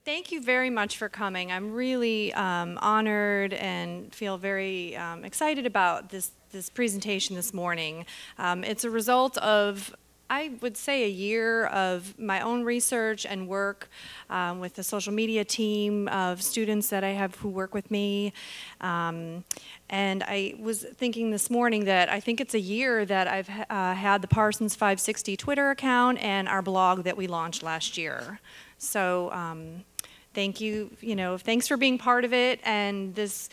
Thank you very much for coming. I'm really honored and feel very excited about this presentation this morning. It's a result of, I would say, a year of my own research and work with the social media team of students that I have who work with me. And I was thinking this morning that I think it's a year that I've had the Parsons 560 Twitter account and our blog that we launched last year. So thank you, thanks for being part of it. And this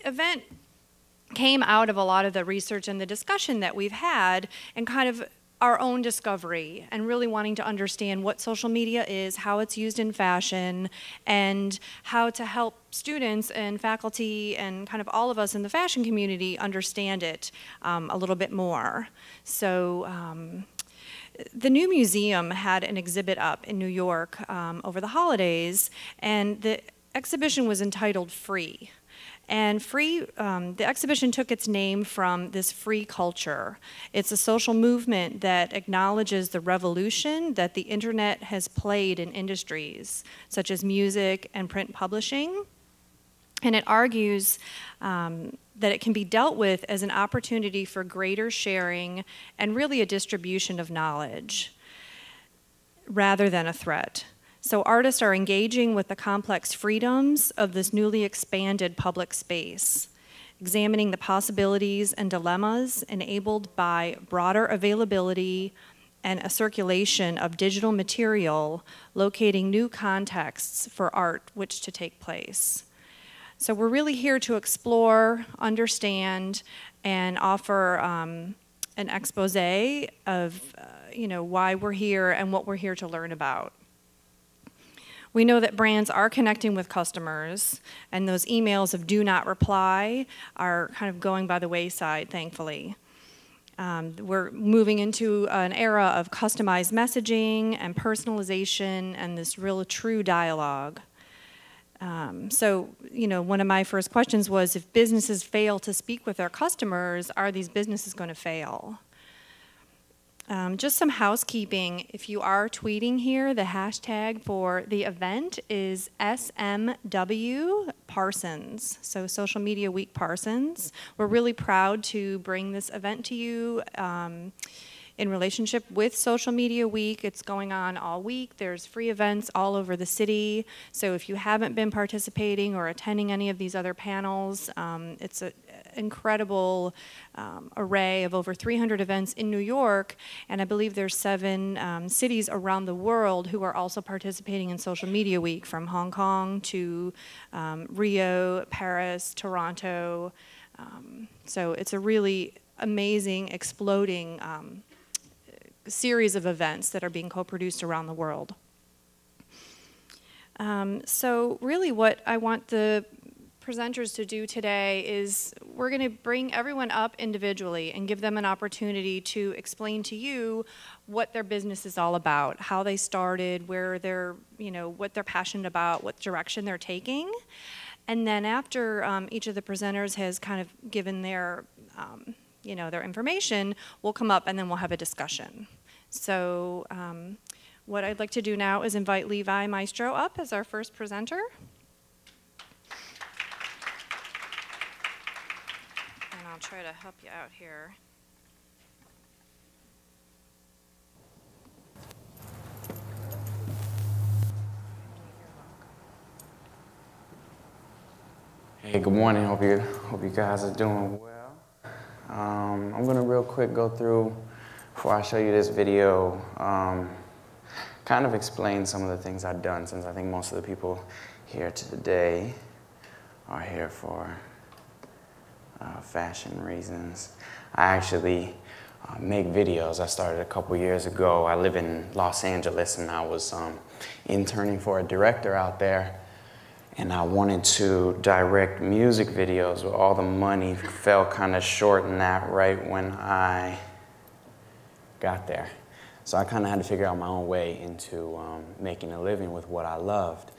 event came out of a lot of the research and the discussion that we've had and kind of our own discovery and really wanting to understand what social media is, how it's used in fashion, and how to help students and faculty and kind of all of us in the fashion community understand it a little bit more. So the new museum had an exhibit up in New York over the holidays, and the exhibition was entitled Free. And the exhibition took its name from this free culture. It's a social movement that acknowledges the revolution that the internet has played in industries, such as music and print publishing. And it argues that it can be dealt with as an opportunity for greater sharing and really a distribution of knowledge, rather than a threat. So artists are engaging with the complex freedoms of this newly expanded public space, examining the possibilities and dilemmas enabled by broader availability and a circulation of digital material, locating new contexts for art which to take place. So we're really here to explore, understand, and offer an expose of why we're here and what we're here to learn about. We know that brands are connecting with customers, and those emails of do not reply are kind of going by the wayside, thankfully. We're moving into an era of customized messaging and personalization and this real true dialogue. So, one of my first questions was, if businesses fail to speak with their customers, are these businesses going to fail? Just some housekeeping. If you are tweeting here, the hashtag for the event is SMW Parsons, so Social Media Week Parsons. We're really proud to bring this event to you in relationship with Social Media Week. It's going on all week. There's free events all over the city. So if you haven't been participating or attending any of these other panels, it's an incredible array of over 300 events in New York, and I believe there's 7 cities around the world who are also participating in Social Media Week, from Hong Kong to Rio, Paris, Toronto. So it's a really amazing, exploding series of events that are being co-produced around the world. So really what I want the presenters to do today is we're going to bring everyone up individually and give them an opportunity to explain to you what their business is all about, how they started, where they're, what they're passionate about, what direction they're taking. And then after each of the presenters has kind of given their, their information, we'll come up and then we'll have a discussion. So what I'd like to do now is invite Levi Maestro up as our first presenter. I'll try to help you out here. Hey, good morning. Hope you guys are doing well. I'm gonna real quick go through, before I show you this video, kind of explain some of the things I've done, since I think most of the people here today are here for fashion reasons. I actually make videos. I started a couple years ago. I live in Los Angeles, and I was interning for a director out there, and I wanted to direct music videos, but all the money fell kind of short in that right when I got there. So I kind of had to figure out my own way into making a living with what I loved.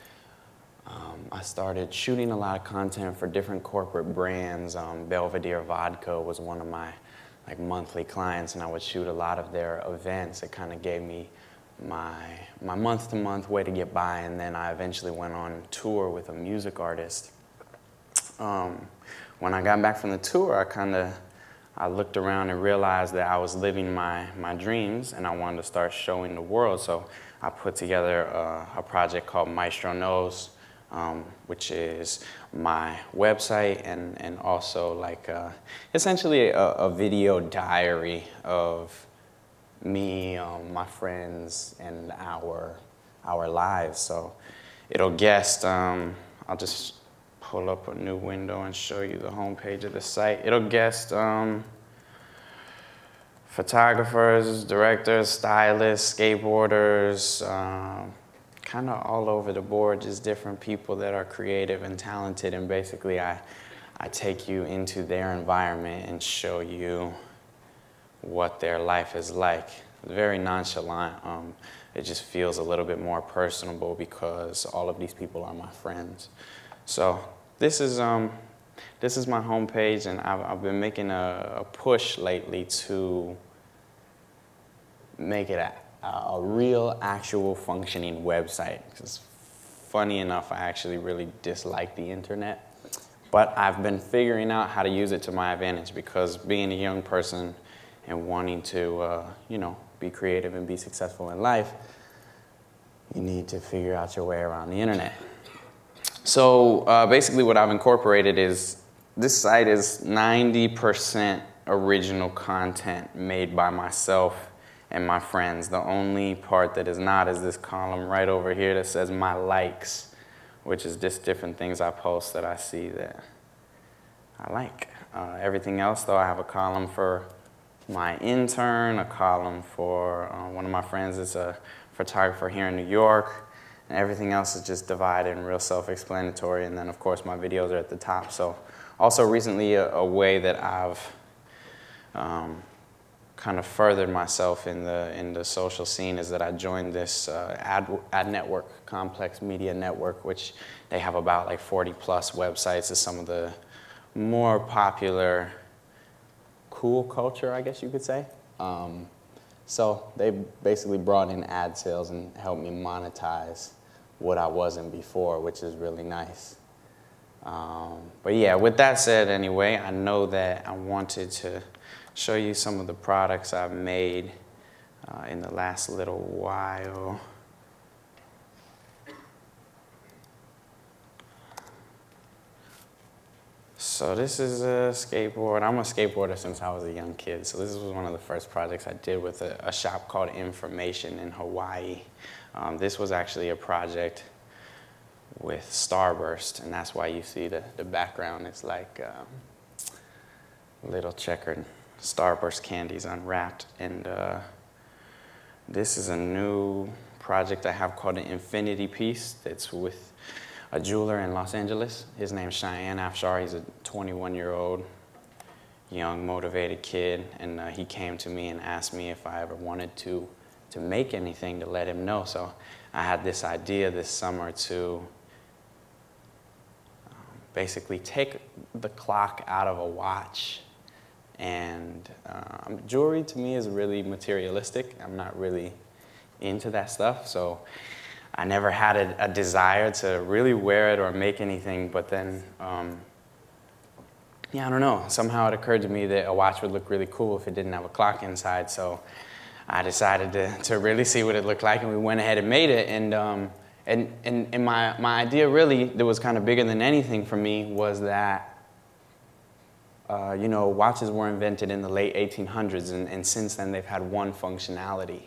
I started shooting a lot of content for different corporate brands. Belvedere Vodka was one of my monthly clients, and I would shoot a lot of their events. It kind of gave me my month-to-month way to get by, and then I eventually went on tour with a music artist. When I got back from the tour, I looked around and realized that I was living my dreams, and I wanted to start showing the world. So I put together a project called Maestro Knows, which is my website and also like essentially a video diary of me, my friends, and our lives. So it'll guest, I'll just pull up a new window and show you the homepage of the site. It'll guest photographers, directors, stylists, skateboarders, kind of all over the board, just different people that are creative and talented. And basically I take you into their environment and show you what their life is like. It's very nonchalant. It just feels a little bit more personable because all of these people are my friends. So this is my homepage, and I've been making a push lately to make it a real, actual functioning website. Because funny enough, I actually really dislike the internet. But I've been figuring out how to use it to my advantage, because being a young person and wanting to, you know, be creative and be successful in life, you need to figure out your way around the internet. So basically what I've incorporated is, this site is 90% original content made by myself and my friends. The only part that is not is this column right over here that says my likes, which is just different things I post that I see that I like. Everything else, though, I have a column for my intern, a column for one of my friends is a photographer here in New York, and everything else is just divided and real self-explanatory. And then, of course, my videos are at the top. So also recently, a way that I've kind of furthered myself in the social scene is that I joined this ad network, Complex Media Network, which they have about like 40+ websites. It's some of the more popular cool culture, I guess you could say. So they basically brought in ad sales and helped me monetize what I wasn't before, which is really nice. But yeah, with that said anyway, I know that I wanted to show you some of the products I've made in the last little while. So this is a skateboard. I'm a skateboarder since I was a young kid, so this was one of the first projects I did with a shop called Information in Hawaii. This was actually a project with Starburst, and that's why you see the background is like little checkered Starburst candies unwrapped. And this is a new project I have called an Infinity Piece that's with a jeweler in Los Angeles. His name's Cheyenne Afshar. He's a 21-year-old young motivated kid, and he came to me and asked me if I ever wanted to make anything, to let him know. So I had this idea this summer to basically take the clock out of a watch. And jewelry to me is really materialistic. I'm not really into that stuff, so I never had a desire to really wear it or make anything. But then, yeah, I don't know. Somehow it occurred to me that a watch would look really cool if it didn't have a clock inside. So I decided to really see what it looked like, and we went ahead and made it. And my idea really, that was kind of bigger than anything for me, was that you know, watches were invented in the late 1800s, and since then they've had one functionality.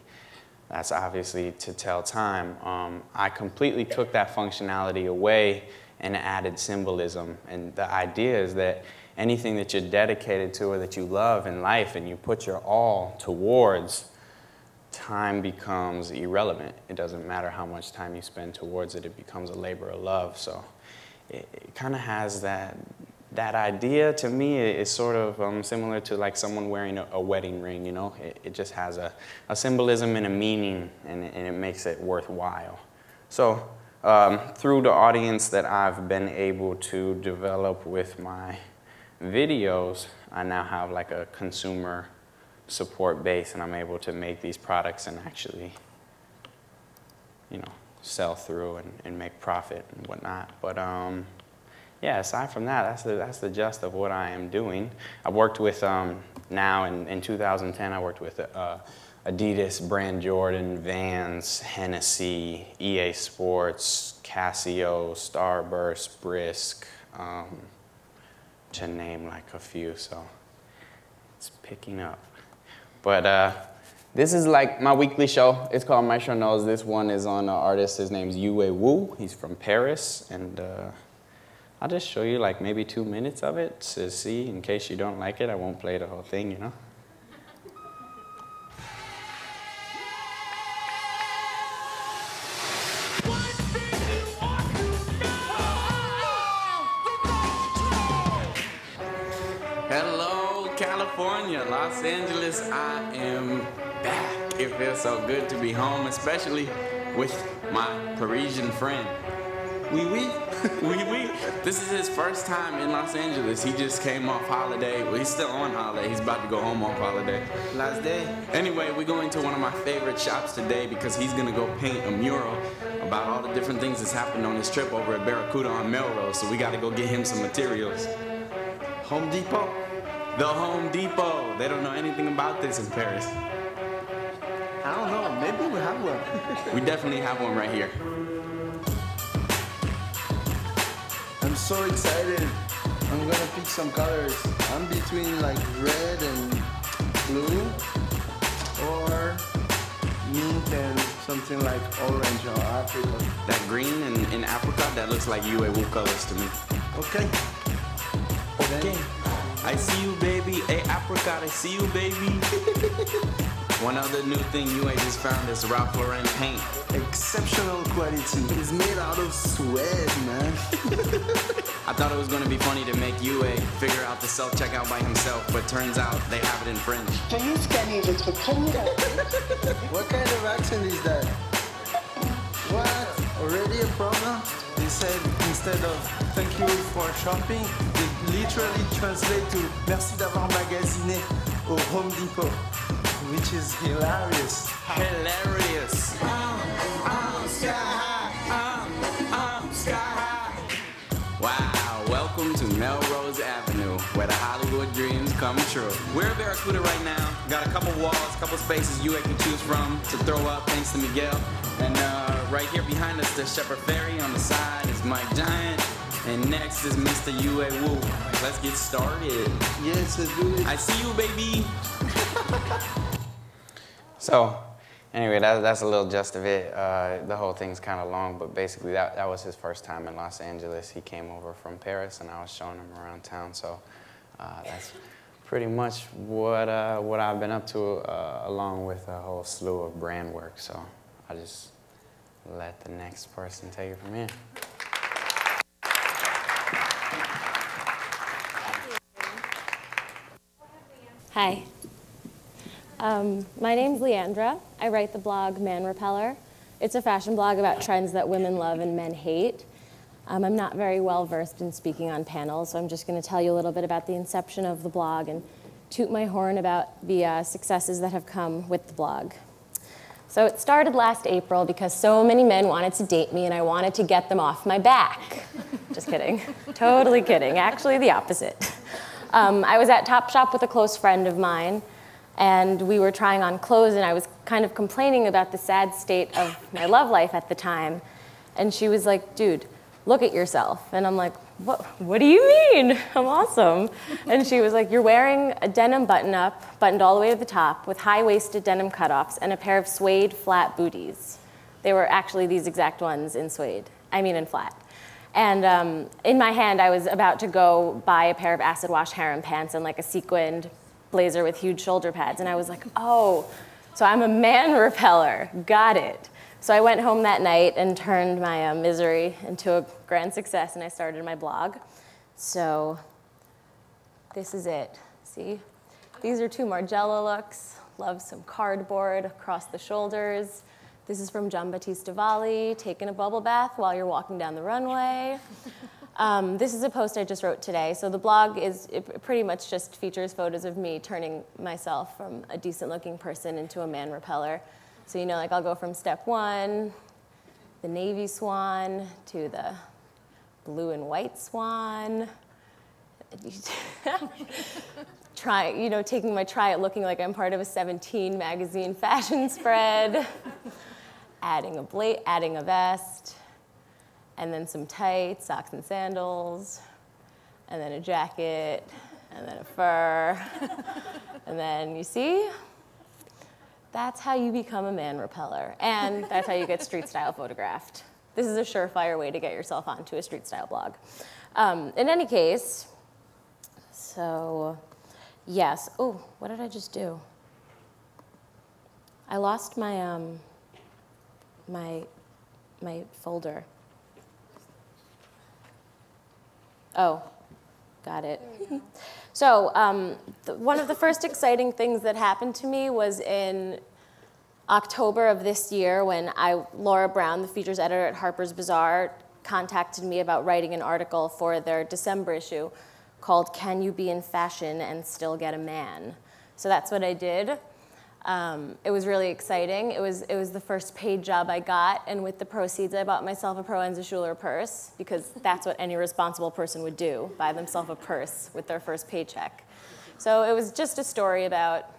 That's obviously to tell time. I completely took that functionality away and added symbolism. And the idea is that anything that you're dedicated to or that you love in life and you put your all towards, time becomes irrelevant. It doesn't matter how much time you spend towards it, it becomes a labor of love. So it kind of has that idea. To me, is sort of similar to like someone wearing a wedding ring, you know? It just has a symbolism and a meaning, and it makes it worthwhile. So through the audience that I've been able to develop with my videos, I now have like a consumer support base, and I'm able to make these products and actually you know, sell through and make profit and whatnot. But yeah, aside from that, that's the gist of what I am doing. I've worked with, now in 2010, I worked with Adidas, Brand Jordan, Vans, Hennessy, EA Sports, Casio, Starburst, Brisk, to name like a few, so it's picking up. But this is like my weekly show. It's called Maestro Knows. This one is on an artist, his name's Yue Wu. He's from Paris, and I'll just show you like maybe 2 minutes of it to see. In case you don't like it, I won't play the whole thing, you know? Hello, California, Los Angeles. I am back. It feels so good to be home, especially with my Parisian friend. Oui, oui. Oui, oui. This is his first time in Los Angeles. He just came off holiday. Well, he's still on holiday. He's about to go home off holiday. Last day. Anyway, we're going to one of my favorite shops today because he's going to go paint a mural about all the different things that's happened on his trip over at Barracuda on Melrose. So we got to go get him some materials. Home Depot. The Home Depot. They don't know anything about this in Paris. I don't know. Maybe we have one. We definitely have one right here. I'm so excited. I'm gonna pick some colors. I'm between like red and blue or mint and something like orange or apricot. That green and apricot, that looks like Yue Wu colors to me. Okay. Okay. I see you, baby. Hey, apricot, I see you, baby. One other new thing Yue just found is Ralph Lauren paint. Exceptional quality. It's made out of sweat, man. I thought it was going to be funny to make Yue figure out the self-checkout by himself, but turns out they have it in French. Veuillez scanner votre premier appel. What kind of accent is that? What? Already a problem? They said instead of thank you for shopping, they literally translate to merci d'avoir magasiné au Home Depot, which is hilarious. Hilarious. Sky high. Sky high. Wow, welcome to Melrose Avenue, where the Hollywood dreams come true. We're at Barracuda right now. Got a couple walls, couple spaces Yue can choose from to throw up thanks to Miguel. And right here behind us, there's Shepherd Ferry. On the side is Mike Giant. And next is Mr. Yue Wu. Let's get started. Yes, let's do it. I see you, baby. So, anyway, that's a little gist of it. The whole thing's kind of long, but basically that was his first time in Los Angeles. He came over from Paris, and I was showing him around town. So that's pretty much what I've been up to, along with a whole slew of brand work. So I'll just let the next person take it from here. Hi. My name's Leandra. I write the blog Manrepeller. It's a fashion blog about trends that women love and men hate. I'm not very well versed in speaking on panels, so I'm just going to tell you a little bit about the inception of the blog and toot my horn about the successes that have come with the blog. So it started last April because so many men wanted to date me and I wanted to get them off my back. Just kidding. Totally kidding. Actually, the opposite. I was at Topshop with a close friend of mine, and we were trying on clothes, and I was kind of complaining about the sad state of my love life at the time. And she was like, dude, look at yourself. And I'm like, what do you mean? I'm awesome. And she was like, you're wearing a denim button-up, buttoned all the way to the top, with high-waisted denim cutoffs and a pair of suede flat booties. They were actually these exact ones in suede. I mean in flat. And in my hand, I was about to go buy a pair of acid wash harem pants and like a sequined blazer with huge shoulder pads. And I was like, oh, so I'm a man repeller. Got it. So I went home that night and turned my misery into a grand success, and I started my blog. So this is it. See? These are two Margiela looks. Love some cardboard across the shoulders. This is from Giambattista Valli, taking a bubble bath while you're walking down the runway. This is a post I just wrote today. So the blog it pretty much just features photos of me turning myself from a decent-looking person into a man repeller. So, you know, like I'll go from step 1, the navy swan to the blue and white swan. Taking my try it looking like I'm part of a 17 magazine fashion spread, adding a vest, and then some tights, socks and sandals, and then a jacket, and then a fur, and then you see, that's how you become a Manrepeller, and that's how you get street style photographed. This is a surefire way to get yourself onto a street style blog. In any case, so yes. Oh, what did I just do? I lost my my folder. Oh, got it. So one of the first exciting things that happened to me was in October of this year when Laura Brown, the features editor at Harper's Bazaar, contacted me about writing an article for their December issue called "Can You Be in Fashion and Still Get a Man?" So that's what I did. It was really exciting. It was the first paid job I got, and with the proceeds, I bought myself a Pro Enza Schuler purse, because that's what any responsible person would do, buy themselves a purse with their first paycheck. So it was just a story about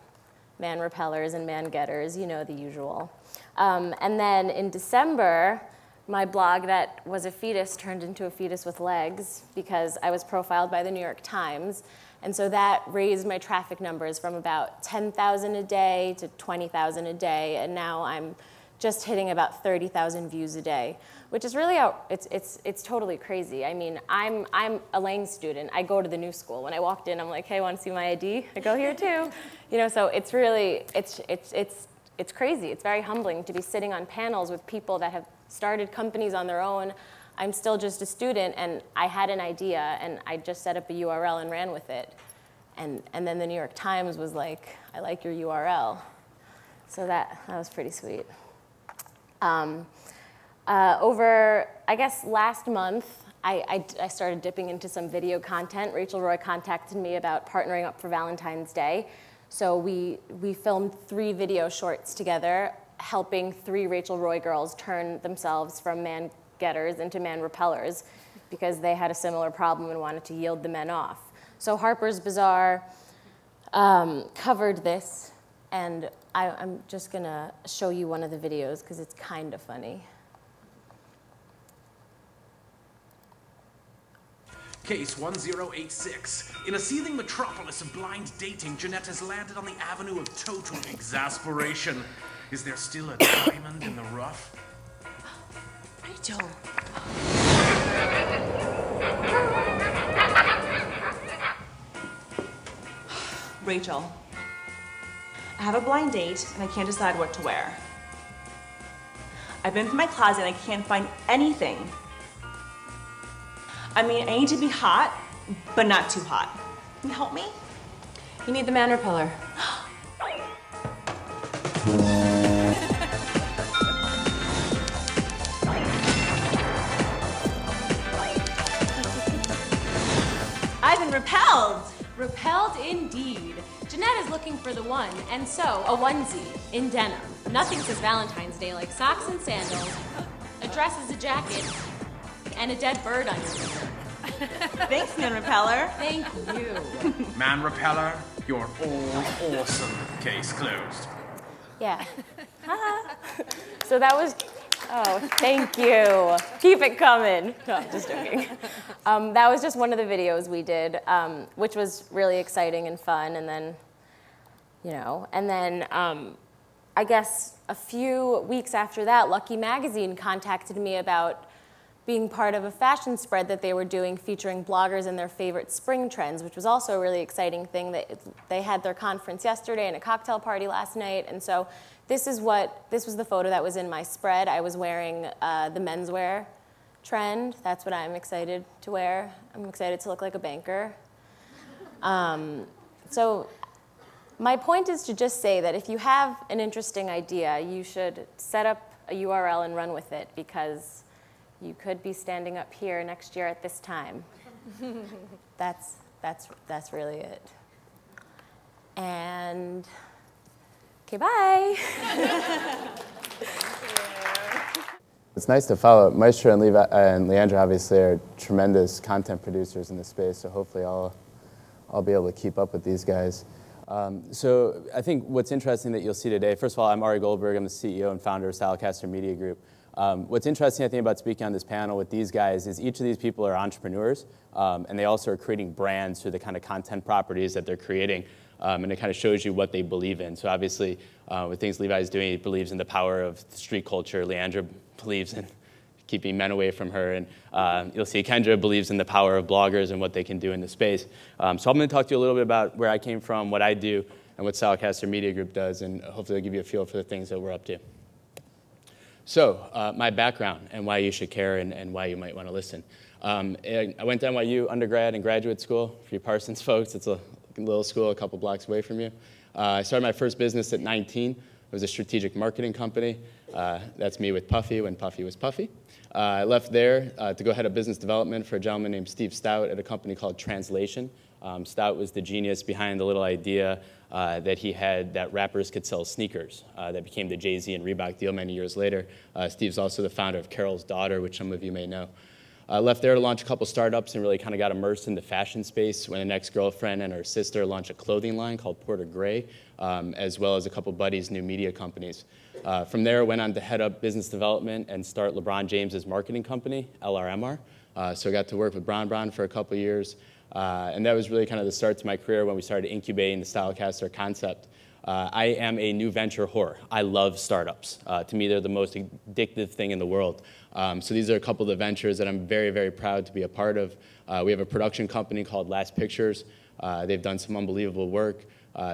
man-repellers and man-getters, you know, the usual. And then in December, my blog that was a fetus turned into a fetus with legs because I was profiled by the New York Times. And so that raised my traffic numbers from about 10,000 a day to 20,000 a day. And now I'm just hitting about 30,000 views a day, which is really, it's totally crazy. I mean, I'm a Lang student. I go to the new school. When I walked in, I'm like, hey, want to see my ID? I go here too. You know, so it's really, it's crazy. It's very humbling to be sitting on panels with people that have started companies on their own. I'm still just a student, and I had an idea, and I just set up a URL and ran with it. And then the New York Times was like, I like your URL. So that was pretty sweet. Over, I guess, last month, I started dipping into some video content. Rachel Roy contacted me about partnering up for Valentine's Day. So we filmed 3 video shorts together, helping 3 Rachel Roy girls turn themselves from man-getters into man-repellers because they had a similar problem and wanted to yield the men off. So Harper's Bazaar covered this, and I'm just gonna show you one of the videos because it's kind of funny. Case 1086. In a seething metropolis of blind dating, Jeanette has landed on the avenue of total exasperation. Is there still a diamond in the rough? Rachel. Rachel, I have a blind date and I can't decide what to wear. I've been through my closet and I can't find anything. I mean, I need to be hot, but not too hot. Can you help me? You need the Manrepeller. I've been repelled. Repelled indeed. Jeanette is looking for the one, and so a onesie in denim. Nothing says Valentine's Day like socks and sandals, a dress as a jacket, and a dead bird on your finger. Thanks, Manrepeller. Thank you. Manrepeller, you're all awesome. Case closed. Yeah. So that was, oh, thank you. Keep it coming. No, I'm just joking. That was just one of the videos we did, which was really exciting and fun. And then, you know, and then I guess a few weeks after that, Lucky Magazine contacted me about being part of a fashion spread that they were doing featuring bloggers and their favorite spring trends, which was also a really exciting thing. That they had their conference yesterday and a cocktail party last night. And so this was the photo that was in my spread. I was wearing the menswear trend. That's what I'm excited to wear. I'm excited to look like a banker. So my point is to just say that if you have an interesting idea, you should set up a URL and run with it, because you could be standing up here next year at this time. That's really it. And okay, bye. It's nice to follow. Maestro and Levi and Leandra obviously are tremendous content producers in the space, so hopefully I'll be able to keep up with these guys. So I think what's interesting that you'll see today, first of all, I'm Ari Goldberg. I'm the CEO and founder of StyleCaster Media Group. What's interesting, I think, about speaking on this panel with these guys is each of these people are entrepreneurs, and they also are creating brands through the kind of content properties that they're creating, and it kind of shows you what they believe in. So obviously, with things Levi's doing, he believes in the power of street culture. Leandra believes in keeping men away from her, and you'll see Kendra believes in the power of bloggers and what they can do in the space. So I'm going to talk to you a little bit about where I came from, what I do, and what StyleCaster Media Group does, and hopefully I'll give you a feel for the things that we're up to. So my background and why you should care and why you might want to listen. I went to NYU undergrad and graduate school. For you Parsons folks, it's a little school a couple blocks away from you. I started my first business at 19. It was a strategic marketing company. That's me with Puffy when Puffy was Puffy. I left there to go head up business development for a gentleman named Steve Stout at a company called Translation. Stout was the genius behind the little idea that he had that rappers could sell sneakers that became the Jay-Z and Reebok deal many years later. Steve's also the founder of Carol's Daughter, which some of you may know. I left there to launch a couple startups and really kind of got immersed in the fashion space when an ex-girlfriend and her sister launched a clothing line called Porter Gray, as well as a couple buddies' new media companies. From there, I went on to head up business development and start LeBron James's marketing company, LRMR. So I got to work with Bron for a couple years. And that was really kind of the start to my career when we started incubating the StyleCaster concept. I am a new venture whore. I love startups. To me, they're the most addictive thing in the world. So these are a couple of the ventures that I'm very, very proud to be a part of. We have a production company called Last Pictures. They've done some unbelievable work.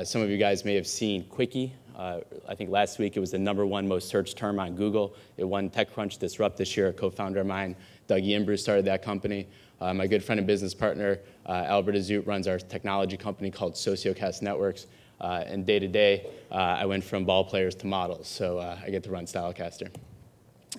Some of you guys may have seen Quickie. I think last week it was the #1 most searched term on Google. It won TechCrunch Disrupt this year. A co-founder of mine, Dougie Imbrew, started that company. My good friend and business partner, Albert Azout, runs our technology company called Sociocast Networks. And day to day, I went from ball players to models. So I get to run StyleCaster.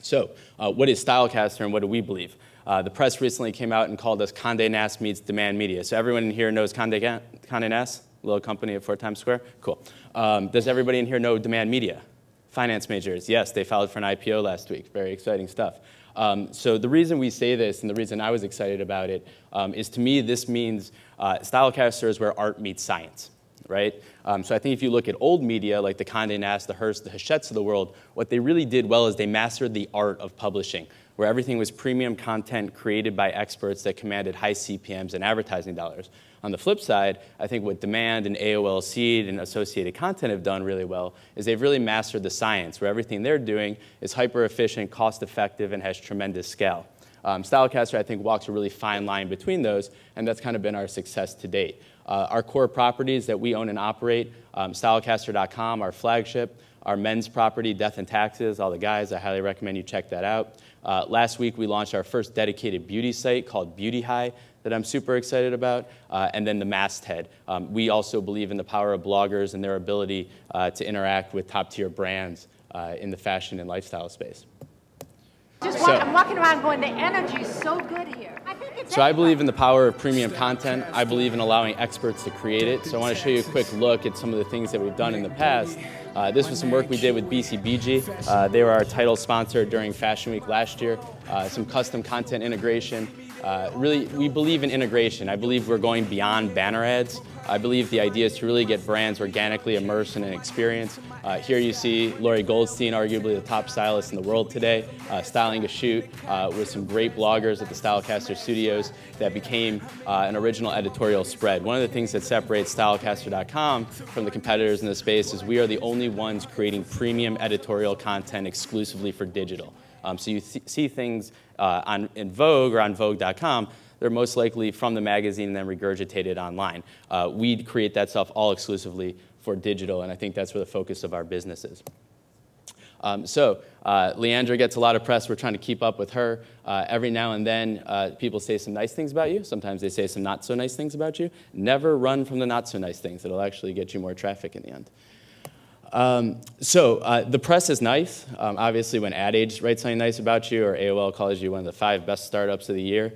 So what is StyleCaster and what do we believe? The press recently came out and called us Condé Nast meets demand media. So everyone in here knows Condé Nast, a little company at 4 Times Square? Cool. Does everybody in here know demand media? Finance majors, yes, they filed for an IPO last week. Very exciting stuff. So the reason we say this and the reason I was excited about it is to me this means StyleCaster is where art meets science. Right? So I think if you look at old media like the Condé Nast, the Hearst, the Hachette's of the world, what they really did well is they mastered the art of publishing, where everything was premium content created by experts that commanded high CPMs and advertising dollars. On the flip side, I think what Demand and AOL Seed and Associated Content have done really well is they've really mastered the science, where everything they're doing is hyper-efficient, cost-effective, and has tremendous scale. StyleCaster, I think, walks a really fine line between those, and that's kind of been our success to date. Our core properties that we own and operate, StyleCaster.com, our flagship, our men's property, Death and Taxes, all the guys, I highly recommend you check that out. Last week, we launched our first dedicated beauty site called Beauty High that I'm super excited about, and then the Masthead. We also believe in the power of bloggers and their ability to interact with top-tier brands in the fashion and lifestyle space. I'm walking around going, the energy is so good here. So I believe in the power of premium content. I believe in allowing experts to create it. So I want to show you a quick look at some of the things that we've done in the past. This was some work we did with BCBG. They were our title sponsor during Fashion Week last year. Some custom content integration. Really, we believe in integration. I believe we're going beyond banner ads. I believe the idea is to really get brands organically immersed in an experience. Here you see Lori Goldstein, arguably the top stylist in the world today, styling a shoot with some great bloggers at the StyleCaster studios that became an original editorial spread. One of the things that separates StyleCaster.com from the competitors in the space is we are the only ones creating premium editorial content exclusively for digital. So you see things in Vogue or on Vogue.com, they're most likely from the magazine and then regurgitated online. We create that stuff all exclusively for digital, and I think that's where the focus of our business is. Leandra gets a lot of press. We're trying to keep up with her. Every now and then, people say some nice things about you. Sometimes they say some not so nice things about you. Never run from the not so nice things. It'll actually get you more traffic in the end. The press is nice. Obviously, when Ad Age writes something nice about you or AOL calls you one of the 5 best startups of the year,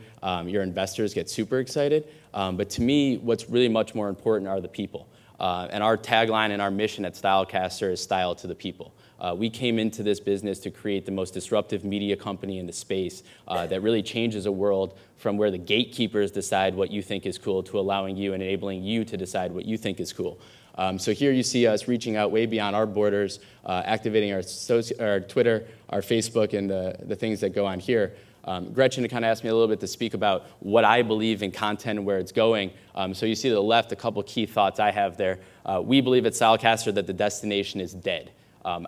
your investors get super excited. But to me, what's really much more important are the people. And our tagline and our mission at StyleCaster is style to the people. We came into this business to create the most disruptive media company in the space that really changes a world from where the gatekeepers decide what you think is cool to allowing you and enabling you to decide what you think is cool. So here you see us reaching out way beyond our borders, activating our Twitter, our Facebook, and the things that go on here. Gretchen kind of asked me a little bit to speak about what I believe in content and where it's going. So you see to the left a couple key thoughts I have there. We believe at StyleCaster that the destination is dead.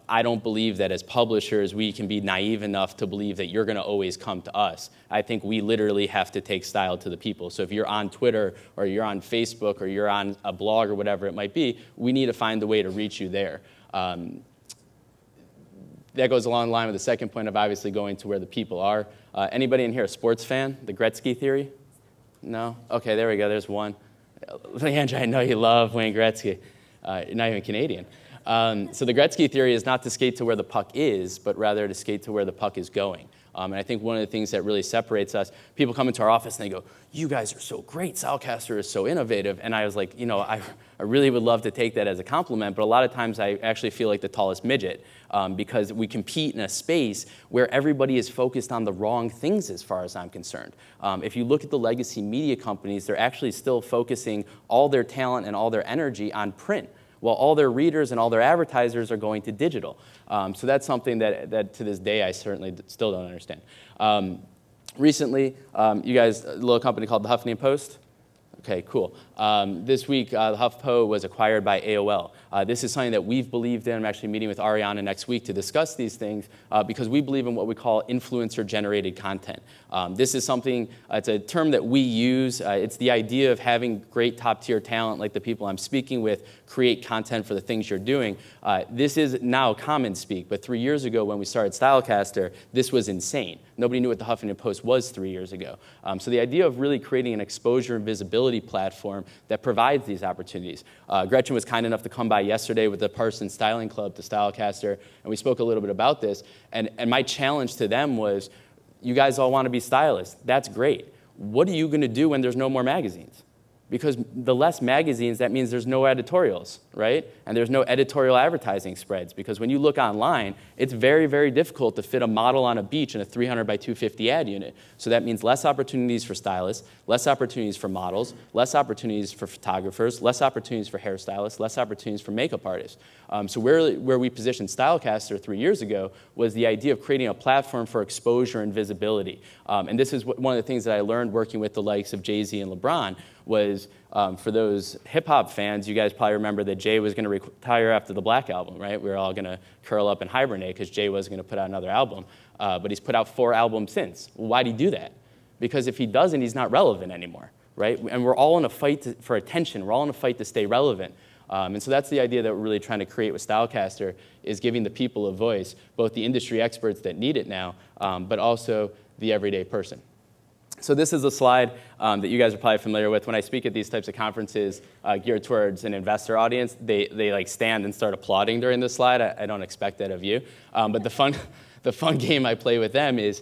I don't believe that as publishers we can be naive enough to believe that you're going to always come to us. I think we literally have to take style to the people. So if you're on Twitter or you're on Facebook or you're on a blog or whatever it might be, we need to find a way to reach you there. That goes along the line with the second point of obviously going to where the people are. Anybody in here a sports fan? The Gretzky theory? No? Okay, there we go. There's one. Leandra, I know you love Wayne Gretzky. You're not even Canadian. So the Gretzky theory is not to skate to where the puck is, but rather to skate to where the puck is going. And I think one of the things that really separates us, people come into our office and they go, you guys are so great, StyleCaster is so innovative. And I was like, you know, I really would love to take that as a compliment, but a lot of times I actually feel like the tallest midget because we compete in a space where everybody is focused on the wrong things as far as I'm concerned. If you look at the legacy media companies, they're actually still focusing all their talent and all their energy on print, while all their readers and all their advertisers are going to digital. So that's something that to this day I certainly still don't understand. Recently, you guys, a little company called the Huffington Post. Okay, cool. This week, the HuffPo was acquired by AOL. This is something that we've believed in. I'm actually meeting with Ariana next week to discuss these things because we believe in what we call influencer-generated content. This is something, it's a term that we use. It's the idea of having great top-tier talent like the people I'm speaking with create content for the things you're doing. This is now common speak, but 3 years ago when we started StyleCaster, this was insane. Nobody knew what the Huffington Post was 3 years ago. So the idea of really creating an exposure and visibility platform that provides these opportunities. Gretchen was kind enough to come by yesterday with the Parsons Styling Club to StyleCaster, and we spoke a little bit about this. And my challenge to them was, you guys all want to be stylists. That's great. What are you going to do when there's no more magazines? Because the less magazines, that means there's no editorials, right? And there's no editorial advertising spreads. Because when you look online, it's very, very difficult to fit a model on a beach in a 300 by 250 ad unit. So that means less opportunities for stylists, less opportunities for models, less opportunities for photographers, less opportunities for hairstylists, less opportunities for makeup artists. So where we positioned StyleCaster 3 years ago was the idea of creating a platform for exposure and visibility. And this is one of the things that I learned working with the likes of Jay-Z and LeBron was, for those hip-hop fans, you guys probably remember that Jay was going to retire after the Black album, right? We were all going to curl up and hibernate because Jay wasn't going to put out another album. But he's put out 4 albums since. Well, why'd he do that? Because if he doesn't, he's not relevant anymore, right? And we're all in a fight for attention. We're all in a fight to stay relevant. And so that's the idea that we're really trying to create with StyleCaster, is giving the people a voice, both the industry experts that need it now, but also the everyday person. So this is a slide that you guys are probably familiar with. When I speak at these types of conferences geared towards an investor audience, they like stand and start applauding during this slide. I don't expect that of you. But the fun game I play with them is,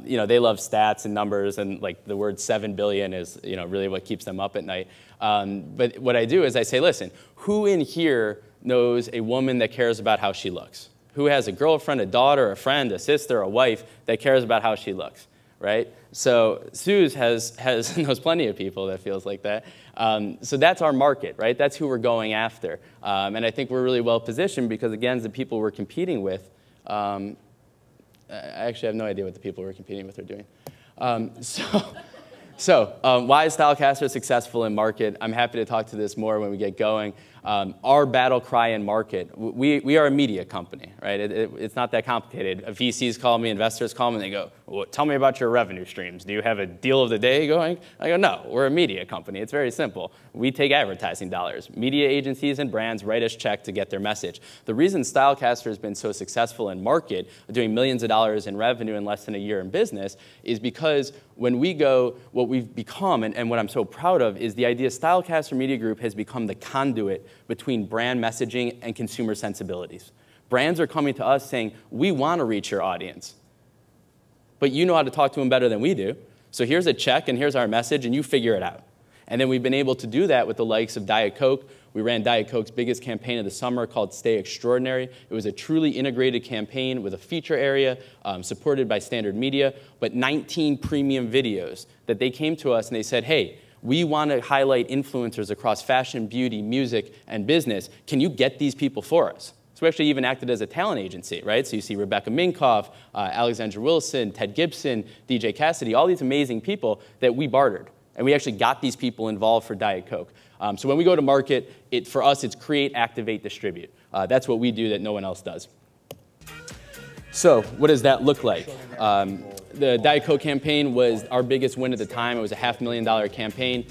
you know, they love stats and numbers, and like the word 7 billion is, you know, really what keeps them up at night. But what I do is I say, listen, who in here knows a woman that cares about how she looks? Who has a girlfriend, a daughter, a friend, a sister, a wife that cares about how she looks? Right? So Suze knows plenty of people that feels like that. So that's our market, right? That's who we're going after. And I think we're really well positioned because, again, the people we're competing with, I actually have no idea what the people we're competing with are doing. So why is StyleCaster successful in market? I'm happy to talk to this more when we get going. Our battle cry in market, we are a media company, right? It's not that complicated. VCs call me, investors call me, and they go, well, tell me about your revenue streams. Do you have a deal of the day going? I go, no, we're a media company. It's very simple. We take advertising dollars. Media agencies and brands write us check to get their message. The reason StyleCaster has been so successful in market, doing millions of dollars in revenue in less than a year in business, is because when we go, what we've become, and what I'm so proud of, is the idea StyleCaster Media Group has become the conduit between brand messaging and consumer sensibilities. Brands are coming to us saying, we want to reach your audience, but you know how to talk to them better than we do. So here's a check, and here's our message, and you figure it out. And then we've been able to do that with the likes of Diet Coke. We ran Diet Coke's biggest campaign of the summer called Stay Extraordinary. It was a truly integrated campaign with a feature area supported by Standard Media, but 19 premium videos that they came to us and they said, hey, we want to highlight influencers across fashion, beauty, music, and business. Can you get these people for us? So we actually even acted as a talent agency, right? So you see Rebecca Minkoff, Alexandra Wilson, Ted Gibson, DJ Cassidy, all these amazing people that we bartered. And we actually got these people involved for Diet Coke. So when we go to market, for us, it's create, activate, distribute. That's what we do that no one else does. So what does that look like? The Diet Coke campaign was our biggest win at the time. It was a $500,000 campaign.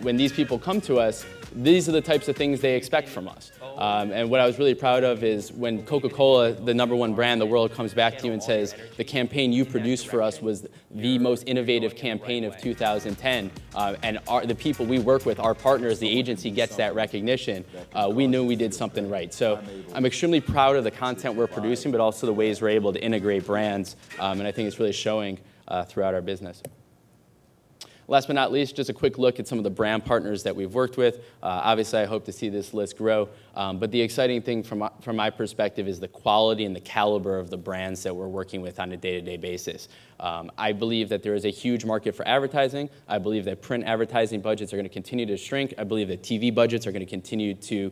When these people come to us, these are the types of things they expect from us. And what I was really proud of is when Coca-Cola, the #1 brand in the world, comes back to you and says, the campaign you produced for us was the most innovative campaign of 2010, and the people we work with, our partners, the agency gets that recognition, we knew we did something right. So I'm extremely proud of the content we're producing, but also the ways we're able to integrate brands, and I think it's really showing throughout our business. Last but not least, just a quick look at some of the brand partners that we've worked with. Obviously, I hope to see this list grow. But the exciting thing from my perspective is the quality and the caliber of the brands that we're working with on a day-to-day basis. I believe that there is a huge market for advertising. I believe that print advertising budgets are going to continue to shrink. I believe that TV budgets are going to continue to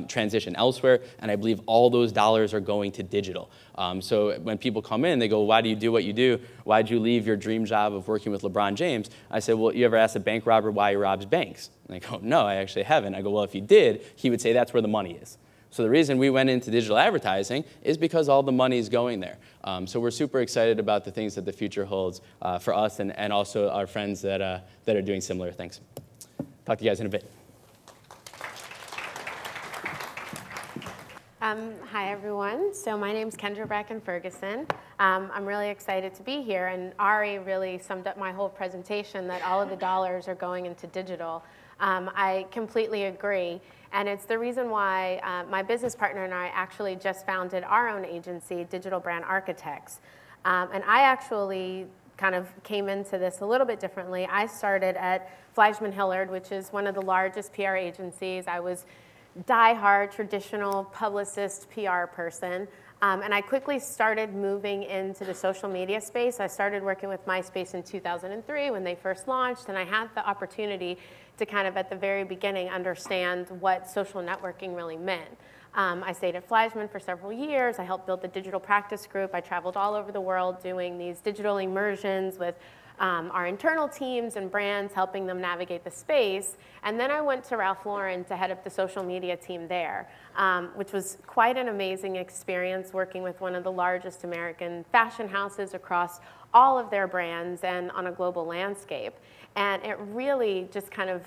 transition elsewhere. And I believe all those dollars are going to digital. So when people come in, they go, why do you do what you do? Why did you leave your dream job of working with LeBron James? I said, well, you ever asked a bank robber why he robs banks? And they go, no, I actually haven't. I go, well, if you did, he would say that's where the money is. So the reason we went into digital advertising is because all the money is going there. So we're super excited about the things that the future holds for us and also our friends that are doing similar things. Talk to you guys in a bit. Hi, everyone. So my name's Kendra Bracken-Ferguson. I'm really excited to be here, and Ari really summed up my whole presentation that all of the dollars are going into digital. I completely agree, and it's the reason why my business partner and I actually just founded our own agency, Digital Brand Architects. And I actually kind of came into this a little bit differently. I started at Fleishman Hillard, which is one of the largest PR agencies. I was die-hard traditional publicist PR person, and I quickly started moving into the social media space. I started working with MySpace in 2003 when they first launched, and I had the opportunity to kind of at the very beginning understand what social networking really meant. I stayed at Fleishman for several years. I helped build the digital practice group. I traveled all over the world doing these digital immersions with our internal teams and brands, helping them navigate the space. And then I went to Ralph Lauren to head up the social media team there, which was quite an amazing experience working with one of the largest American fashion houses across all of their brands and on a global landscape. And it really just kind of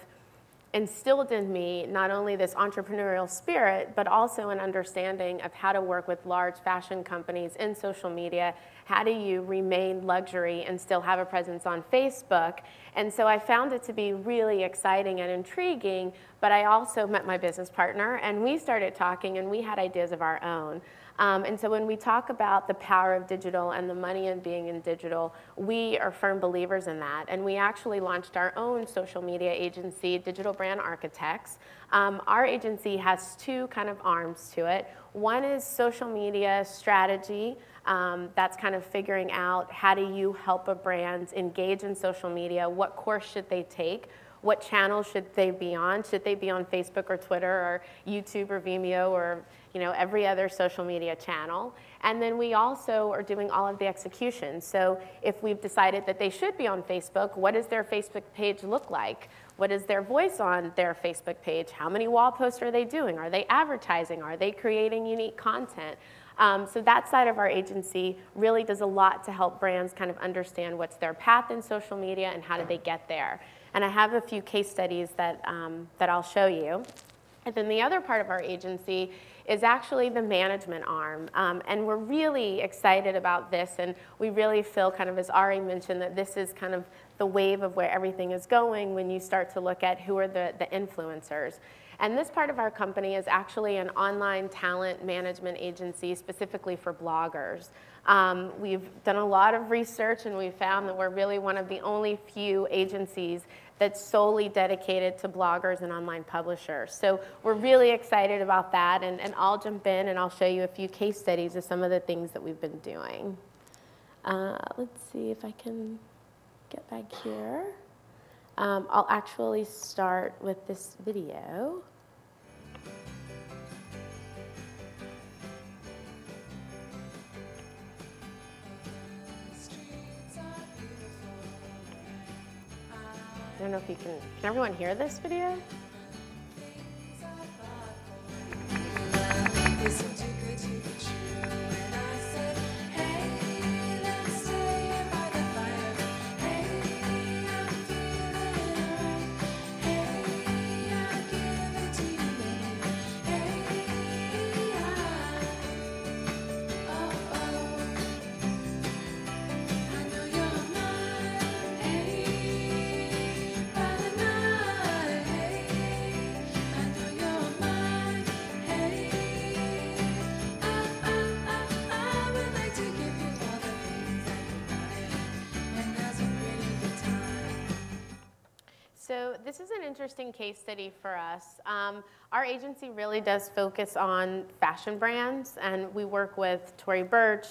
instilled in me not only this entrepreneurial spirit, but also an understanding of how to work with large fashion companies in social media. How do you remain luxury and still have a presence on Facebook? And so I found it to be really exciting and intriguing, but I also met my business partner, and we started talking, and we had ideas of our own. And so when we talk about the power of digital and the money in being in digital, we are firm believers in that. And we actually launched our own social media agency, Digital Brand Architects. Our agency has two kind of arms to it. One is social media strategy. That's kind of figuring out how do you help a brand engage in social media, what course should they take, what channels should they be on? Should they be on Facebook or Twitter or YouTube or Vimeo or every other social media channel? And then we also are doing all of the execution. So if we've decided that they should be on Facebook, what does their Facebook page look like? What is their voice on their Facebook page? How many wall posts are they doing? Are they advertising? Are they creating unique content? So that side of our agency really does a lot to help brands kind of understand what's their path in social media and how do they get there. And I have a few case studies that I'll show you. And then the other part of our agency is actually the management arm. And we're really excited about this, and we really feel kind of, as Ari mentioned, that this is kind of the wave of where everything is going when you start to look at who are the influencers. And this part of our company is actually an online talent management agency specifically for bloggers. We've done a lot of research and we've found that we're really one of the only few agencies that's solely dedicated to bloggers and online publishers. So we're really excited about that, and I'll jump in and I'll show you a few case studies of some of the things that we've been doing. Let's see if I can get back here. I'll actually start with this video. I don't know if you can everyone hear this video? So this is an interesting case study for us. Our agency really does focus on fashion brands, and we work with Tory Burch,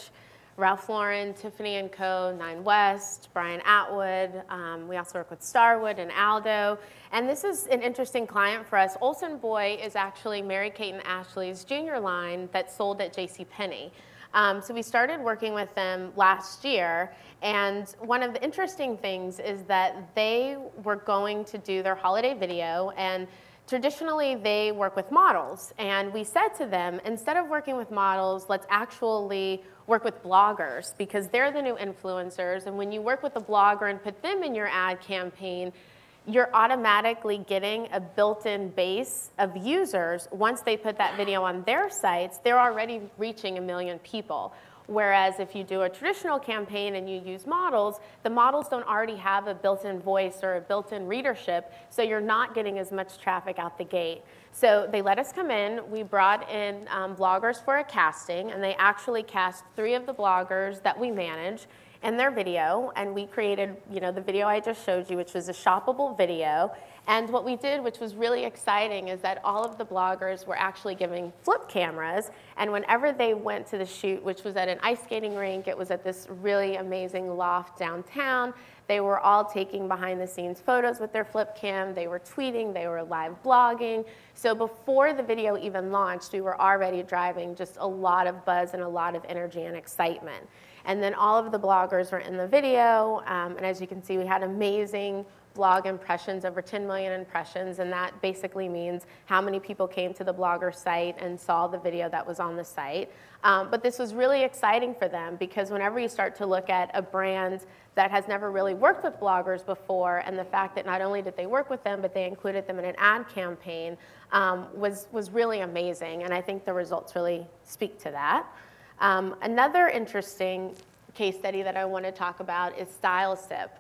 Ralph Lauren, Tiffany & Co., Nine West, Brian Atwood. We also work with Starwood and Aldo. And this is an interesting client for us. Olsen Boy is actually Mary-Kate and Ashley's junior line that's sold at JCPenney. So we started working with them last year, and one of the interesting things is that they were going to do their holiday video, and traditionally they work with models, and we said to them, instead of working with models, let's actually work with bloggers, because they're the new influencers, and when you work with a blogger and put them in your ad campaign, you're automatically getting a built-in base of users. Once they put that video on their sites, they're already reaching 1 million people. Whereas if you do a traditional campaign and you use models, the models don't already have a built-in voice or a built-in readership, so you're not getting as much traffic out the gate. So they let us come in. We brought in bloggers for a casting, and they actually cast 3 of the bloggers that we manage in their video, and we created, the video I just showed you, which was a shoppable video. And what we did, which was really exciting, is that all of the bloggers were actually giving flip cameras, and whenever they went to the shoot, which was at an ice skating rink, it was at this really amazing loft downtown, they were all taking behind-the-scenes photos with their flip cam, they were tweeting, they were live blogging. So before the video even launched, we were already driving just a lot of buzz and a lot of energy and excitement. And then all of the bloggers were in the video, and as you can see, we had amazing blog impressions, over 10 million impressions, and that basically means how many people came to the blogger site and saw the video that was on the site. But this was really exciting for them, because whenever you start to look at a brand that has never really worked with bloggers before, and the fact that not only did they work with them, but they included them in an ad campaign, was really amazing, and I think the results really speak to that. Another interesting case study that I want to talk about is StyleSip.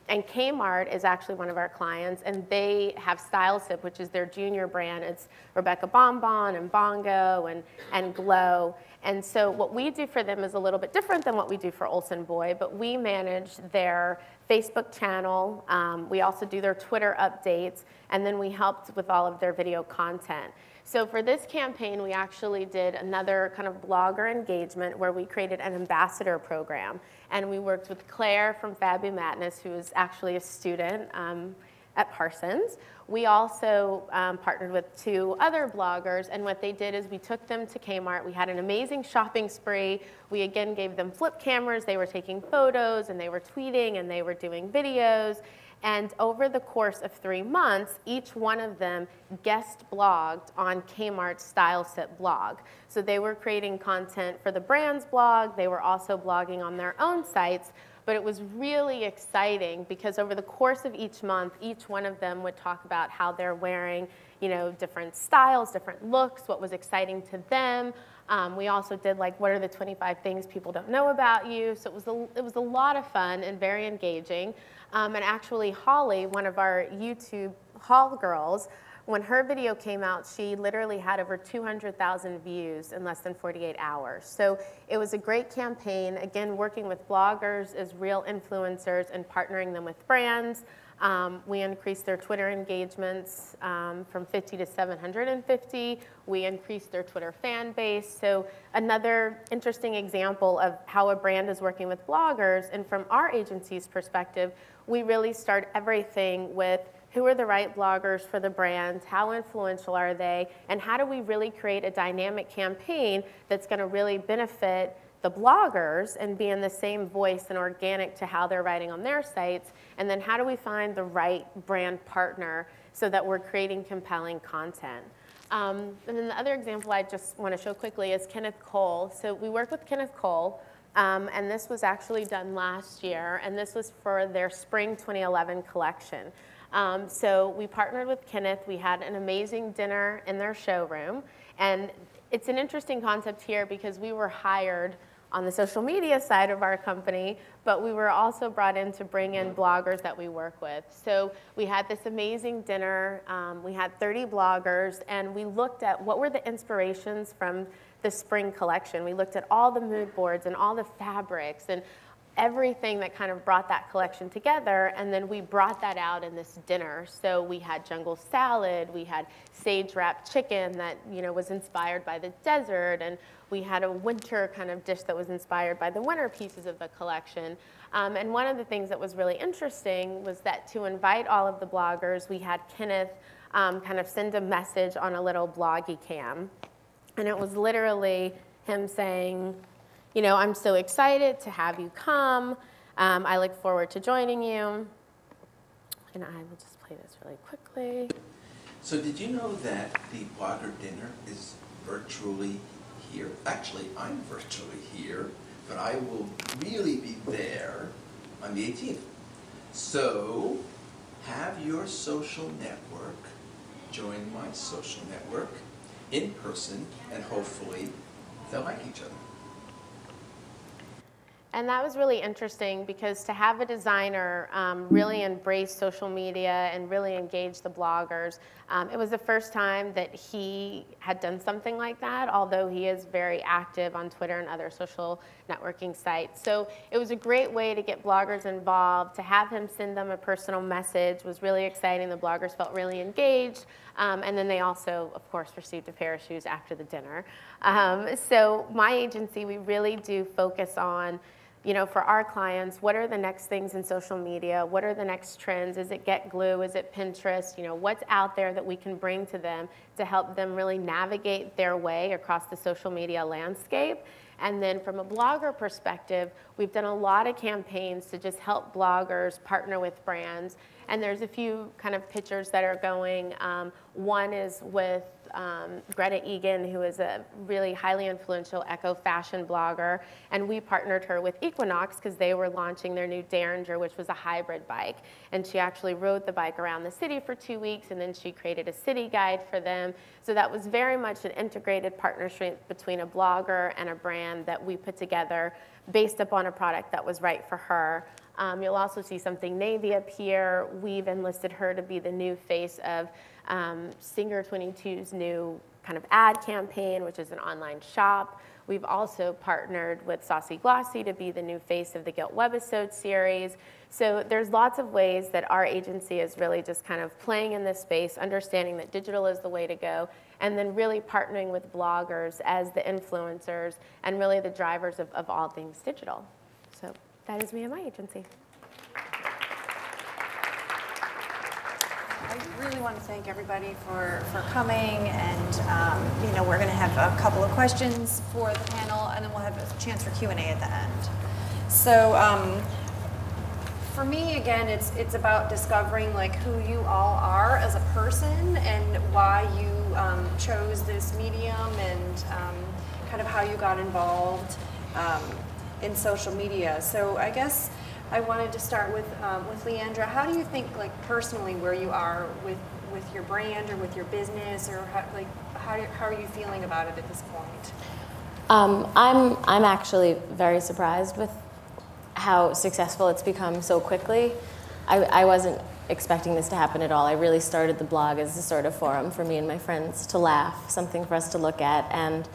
And Kmart is actually one of our clients, and they have StyleSip, which is their junior brand. It's Rebecca Bonbon and Bongo and Glow. And so what we do for them is a little bit different than what we do for Olsen Boy, but we manage their Facebook channel. We also do their Twitter updates, and then we helped with all of their video content. So for this campaign, we actually did another kind of blogger engagement where we created an ambassador program. And we worked with Claire from Fabu Madness, who is actually a student at Parsons. We also partnered with 2 other bloggers, and what they did is we took them to Kmart. We had an amazing shopping spree. We again gave them flip cameras. They were taking photos, and they were tweeting, and they were doing videos. And over the course of 3 months, each one of them guest blogged on Kmart's StyleSip blog. So they were creating content for the brand's blog. They were also blogging on their own sites. But it was really exciting because over the course of each month, each one of them would talk about how they're wearing, different styles, different looks, what was exciting to them. We also did what are the 25 things people don't know about you. So it was a lot of fun and very engaging. And actually, Holly, one of our YouTube Hall girls, when her video came out, she literally had over 200,000 views in less than 48 hours. So it was a great campaign, again, working with bloggers as real influencers and partnering them with brands. We increased their Twitter engagements from 50 to 750. We increased their Twitter fan base. So another interesting example of how a brand is working with bloggers. And from our agency's perspective, we really start everything with who are the right bloggers for the brand, how influential are they, and how do we really create a dynamic campaign that's going to really benefit the bloggers and be in the same voice and organic to how they're writing on their sites, and then how do we find the right brand partner so that we're creating compelling content. And then the other example I just want to show quickly is Kenneth Cole. So we worked with Kenneth Cole, and this was actually done last year, and this was for their spring 2011 collection. So we partnered with Kenneth. We had an amazing dinner in their showroom. And it's an interesting concept here because we were hired on the social media side of our company, but we were also brought in to bring in bloggers that we work with. So we had this amazing dinner. We had 30 bloggers, and we looked at what were the inspirations from the spring collection. We looked at all the mood boards and all the fabrics and everything that kind of brought that collection together, and then we brought that out in this dinner. So we had jungle salad, we had sage wrapped chicken that was inspired by the desert, and we had a winter kind of dish that was inspired by the winter pieces of the collection. And one of the things that was really interesting was that to invite all of the bloggers, we had Kenneth kind of send a message on a little bloggy cam, and it was literally him saying, I'm so excited to have you come. I look forward to joining you. And I will just play this really quickly. So did you know that the blogger dinner is virtually here? Actually, I'm virtually here, but I will really be there on the 18th. So have your social network join my social network in person, and hopefully they'll like each other. And that was really interesting because to have a designer really embrace social media and really engage the bloggers, it was the first time that he had done something like that, although he is very active on Twitter and other social networking sites. So it was a great way to get bloggers involved. To have him send them a personal message was really exciting. The bloggers felt really engaged. And then they also, of course, received a pair of shoes after the dinner. So my agency, we really do focus on for our clients, what are the next things in social media? What are the next trends? Is it Get Glue? Is it Pinterest? What's out there that we can bring to them to help them really navigate their way across the social media landscape? And then from a blogger perspective, we've done a lot of campaigns to just help bloggers partner with brands. And there's a few kind of pictures that are going. One is with Gretchen, who is a really highly influential eco-fashion blogger. And we partnered her with Equinox because they were launching their new Derringer, which was a hybrid bike. And she actually rode the bike around the city for 2 weeks, and then she created a city guide for them. So that was very much an integrated partnership between a blogger and a brand that we put together based upon a product that was right for her. You'll also see something navy up here. We've enlisted her to be the new face of Singer 22's new kind of ad campaign, which is an online shop. We've also partnered with Saucy Glossy to be the new face of the Gilt Webisode series. So there's lots of ways that our agency is really just kind of playing in this space, understanding that digital is the way to go, and then really partnering with bloggers as the influencers and really the drivers of all things digital. So that is me and my agency. I really want to thank everybody for coming, and we're going to have a couple of questions for the panel, and then we'll have a chance for Q&A at the end. So for me, again, it's about discovering who you all are as a person and why you chose this medium, and kind of how you got involved in social media. So I guess I wanted to start with Leandra. How do you think, personally, where you are with your brand or with your business, or how are you feeling about it at this point? I'm actually very surprised with how successful it's become so quickly. I wasn't expecting this to happen at all. I really started the blog as a sort of forum for me and my friends to laugh, something for us to look at, and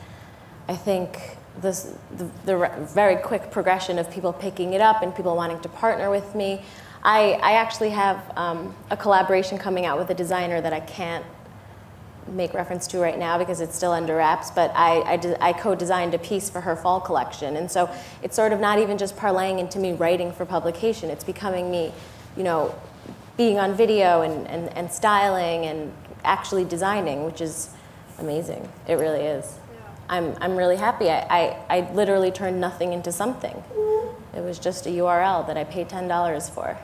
I think the very quick progression of people picking it up and people wanting to partner with me. I actually have a collaboration coming out with a designer that I can't make reference to right now because it's still under wraps, but I co-designed a piece for her fall collection. And so it's sort of not even just parlaying into me writing for publication, it's becoming me, you know, being on video and styling and actually designing, which is amazing. It really is. Yeah. I'm really happy. I literally turned nothing into something. It was just a URL that I paid $10 for.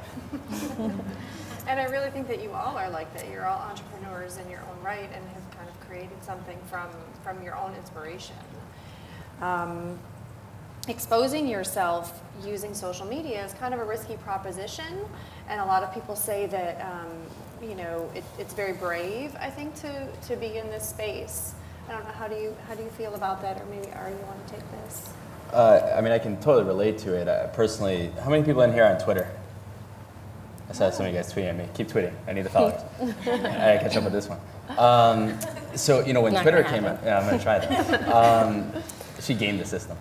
And I really think that you all are like that. You're all entrepreneurs in your own right and have kind of created something from your own inspiration. Exposing yourself using social media is kind of a risky proposition, and a lot of people say that you know, it's very brave, I think, to be in this space. I don't know, how do you feel about that, or maybe Ari, you want to take this? I mean, I can totally relate to it. Personally, how many people in here are on Twitter? I saw some of you guys tweeting at me. Keep tweeting. I need the followers. I gotta catch up with this one. So, you know, when Twitter came out, yeah, I'm gonna try that. She gamed the system.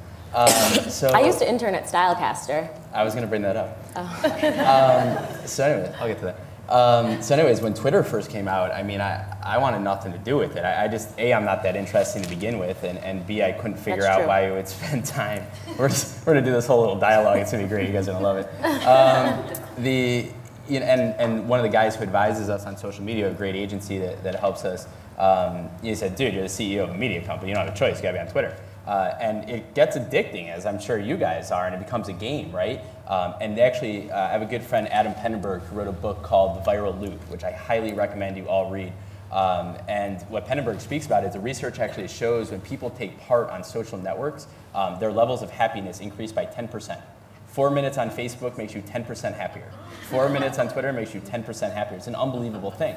So I used to intern at StyleCaster. I was gonna bring that up. Oh. So anyway, I'll get to that. So anyways, when Twitter first came out, I mean, I wanted nothing to do with it. I just, A, I'm not that interesting to begin with, and B, I couldn't figure out why you would spend time. We're gonna do this whole little dialogue. It's gonna be great. You guys are gonna love it. You know, and one of the guys who advises us on social media, a great agency that helps us, he said, dude, you're the CEO of a media company. You don't have a choice. You gotta be on Twitter. And it gets addicting, as I'm sure you guys are, and it becomes a game, right? And actually, I have a good friend, Adam Penneberg, who wrote a book called The Viral Loop, which I highly recommend you all read. And what Penneberg speaks about is the research actually shows when people take part on social networks, their levels of happiness increase by 10%. 4 minutes on Facebook makes you 10% happier. 4 minutes on Twitter makes you 10% happier. It's an unbelievable thing.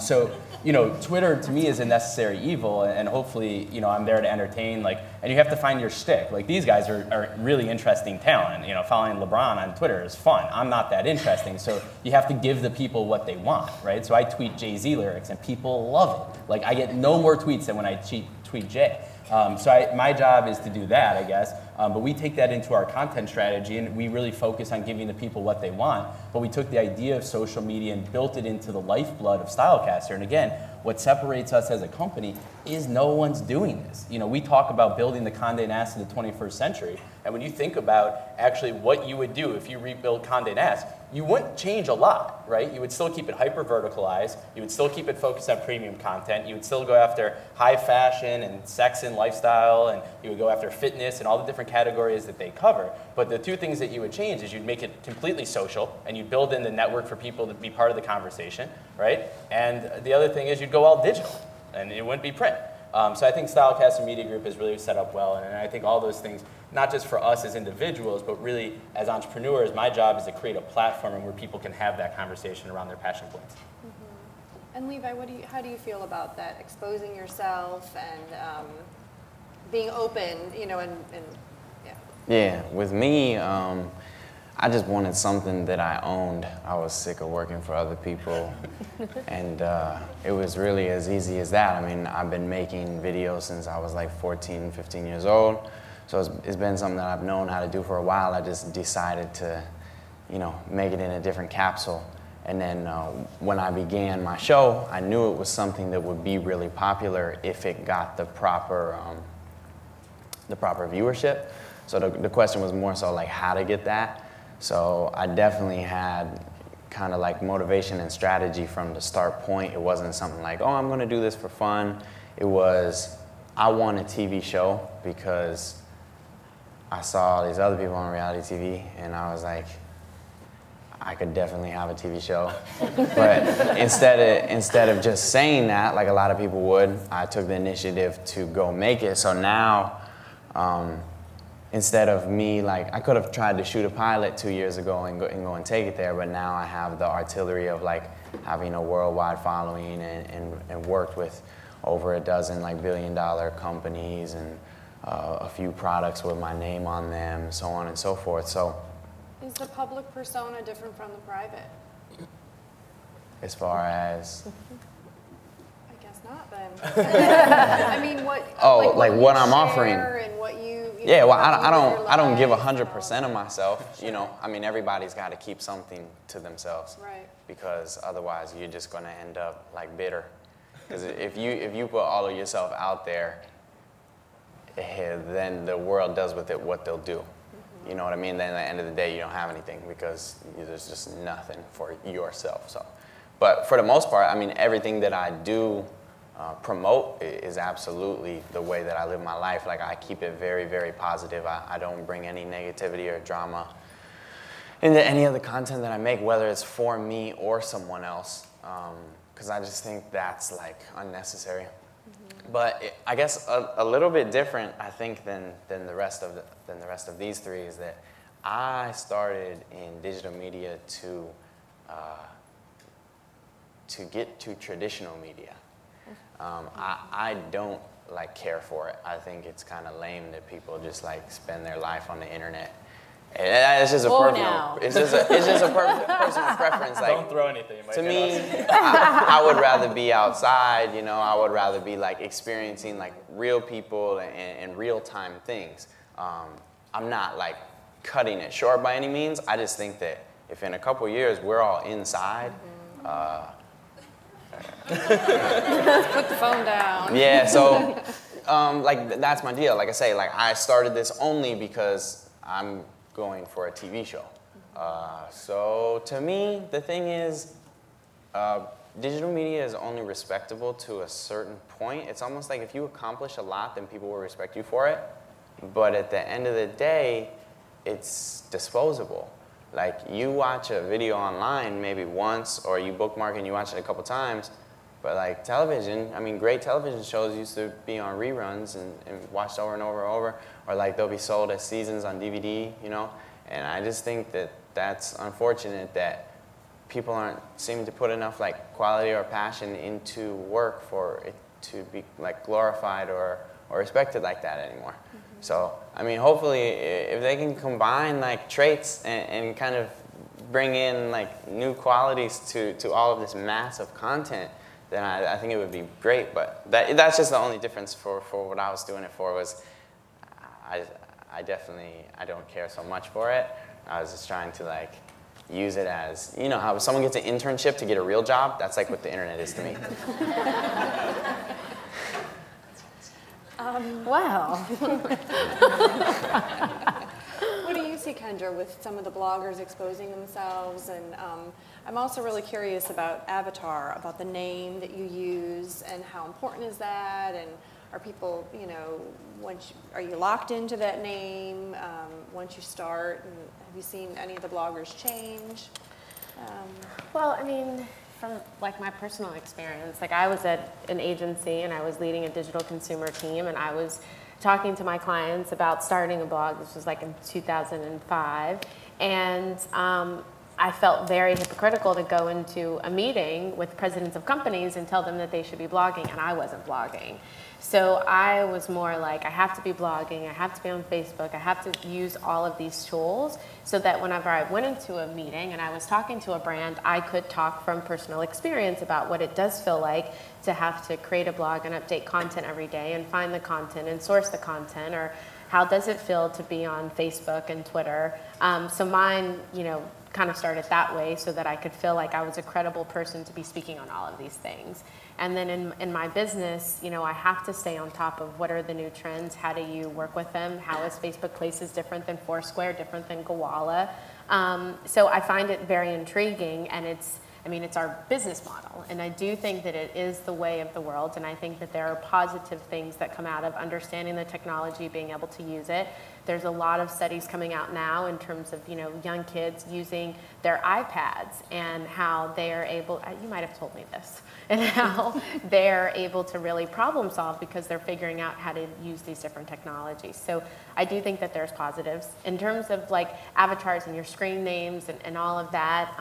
So, you know, Twitter to me is a necessary evil, and hopefully, you know, I'm there to entertain. Like, and you have to find your stick. Like, these guys are really interesting talent. You know, following LeBron on Twitter is fun. I'm not that interesting, so you have to give the people what they want, right? So I tweet Jay-Z lyrics, and people love it. Like, I get no more tweets than when I tweet Jay. So my job is to do that, I guess. But we take that into our content strategy, and we really focus on giving the people what they want. But we took the idea of social media and built it into the lifeblood of StyleCaster. And again, what separates us as a company is no one's doing this. You know, we talk about building the Condé Nast of the 21st century. And when you think about actually what you would do if you rebuild Condé Nast, you wouldn't change a lot, right? You would still keep it hyper-verticalized. You would still keep it focused on premium content. You would still go after high fashion and sex and lifestyle, and you would go after fitness and all the different categories that they cover. But the two things that you would change is you'd make it completely social, and you'd build in the network for people to be part of the conversation, right? And the other thing is you'd go all digital, and it wouldn't be print. So I think StyleCaster Media Group is really set up well, and I think all those things, not just for us as individuals, but really as entrepreneurs, my job is to create a platform where people can have that conversation around their passion points. Mm-hmm. And Levi, how do you feel about that? Exposing yourself and being open, you know, and yeah. Yeah, with me, I just wanted something that I owned. I was sick of working for other people, and it was really as easy as that. I mean, I've been making videos since I was like 14, 15 years old, so it's been something that I've known how to do for a while. I just decided to, you know, make it in a different capsule. And then when I began my show, I knew it was something that would be really popular if it got the proper viewership. So the question was more so like how to get that. So I definitely had kind of like motivation and strategy from the start point. It wasn't something like, oh, I'm gonna do this for fun. It was, I want a TV show because I saw all these other people on reality TV, and I was like, I could definitely have a TV show. But instead of just saying that, like a lot of people would, I took the initiative to go make it. So now, instead of me, like, I could have tried to shoot a pilot 2 years ago and go and take it there, but now I have the artillery of like having a worldwide following and worked with over a dozen like billion-dollar companies and a few products with my name on them, so on and so forth. So Is the public persona different from the private? As far as? I guess not then. I mean, what? Oh, like what I'm offering. And what you yeah, know, well, I don't give 100% of myself. You know, I mean, everybody's got to keep something to themselves. Right. Because otherwise, you're just going to end up like bitter. Because if you put all of yourself out there, then the world does with it what they'll do. You know what I mean? Then at the end of the day, you don't have anything because there's just nothing for yourself. So, but for the most part, I mean, everything that I do promote is absolutely the way that I live my life. Like, I keep it very, very positive. I don't bring any negativity or drama into any of the content that I make, whether it's for me or someone else, because I just think that's like unnecessary. But I guess a little bit different, I think, than the rest of these three is that I started in digital media to get to traditional media. I don't like care for it. I think it's kind of lame that people just like spend their life on the internet. It's just a personal. It's just a personal preference. Like, don't throw anything. To me, I would rather be outside. You know, I would rather be like experiencing like real people and real time things. I'm not like cutting it short by any means. I just think that if in a couple years we're all inside. Put the phone down. Yeah. So, like that's my deal. Like I say, like I started this only because I'm going for a TV show. So to me, the thing is, digital media is only respectable to a certain point. It's almost like if you accomplish a lot, then people will respect you for it. But at the end of the day, it's disposable. Like you watch a video online maybe once, or you bookmark and you watch it a couple times. But like television, I mean, great television shows used to be on reruns and watched over and over and over, or like they'll be sold as seasons on DVD, you know? And I just think that that's unfortunate that people aren't seeming to put enough like quality or passion into work for it to be like glorified or respected like that anymore. So, I mean, hopefully if they can combine like traits and kind of bring in like new qualities to all of this massive content, then I think it would be great. But that's just the only difference for what I was doing it for was I don't care so much for it. I was just trying to like use it as, you know how someone gets an internship to get a real job? That's like what the internet is to me. Wow. What do you see, Kendra, with some of the bloggers exposing themselves? And I'm also really curious about Avatar, about the name that you use, and how important is that? And are people, you know, are you locked into that name once you start? And have you seen any of the bloggers change? Well, I mean, from like my personal experience, like I was at an agency and I was leading a digital consumer team, and I was talking to my clients about starting a blog. This was like in 2005, and I felt very hypocritical to go into a meeting with presidents of companies and tell them that they should be blogging, and I wasn't blogging. So I was more like, I have to be blogging, I have to be on Facebook, I have to use all of these tools so that whenever I went into a meeting and I was talking to a brand, I could talk from personal experience about what it does feel like to have to create a blog and update content every day and find the content and source the content, or how does it feel to be on Facebook and Twitter. So mine, you know, kind of started that way so that I could feel like I was a credible person to be speaking on all of these things. And then in my business, you know, I have to stay on top of what are the new trends, how do you work with them, how is Facebook Places different than Foursquare, different than Gowalla. So I find it very intriguing, and it's our business model, and I do think that it is the way of the world, and I think that there are positive things that come out of understanding the technology, being able to use it. There's a lot of studies coming out now in terms of, you know, young kids using their iPads and how they are able, you might have told me this, and how they're able to really problem solve because they're figuring out how to use these different technologies. So I do think that there's positives. In terms of like avatars and your screen names and all of that,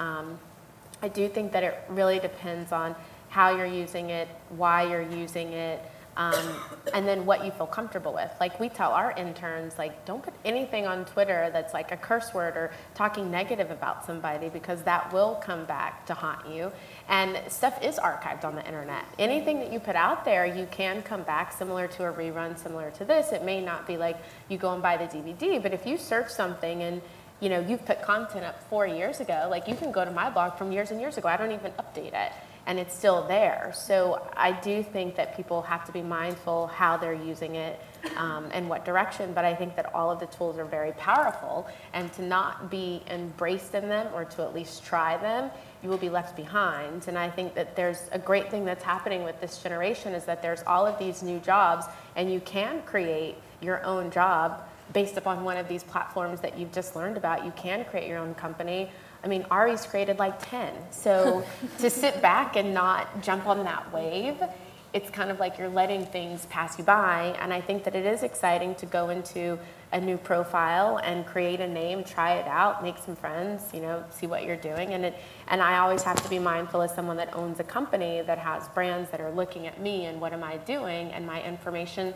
I do think that it really depends on how you're using it, why you're using it. and then what you feel comfortable with. Like we tell our interns, like, don't put anything on Twitter that's like a curse word or talking negative about somebody, because that will come back to haunt you. And stuff is archived on the internet. Anything that you put out there, you can come back, similar to a rerun, similar to this. It may not be like you go and buy the DVD, but if you search something and you know, you've put content up 4 years ago, like you can go to my blog from years and years ago. I don't even update it, and it's still there. So I do think that people have to be mindful how they're using it and what direction, but I think that all of the tools are very powerful, and to not be embraced in them or to at least try them, you will be left behind. And I think that there's a great thing that's happening with this generation is that there's all of these new jobs, and you can create your own job based upon one of these platforms that you've just learned about. You can create your own company. I mean, Ari's created like 10. So to sit back and not jump on that wave, it's kind of like you're letting things pass you by. And I think that it is exciting to go into a new profile and create a name, try it out, make some friends, you know, see what you're doing. And I always have to be mindful as someone that owns a company that has brands that are looking at me and what am I doing, and my information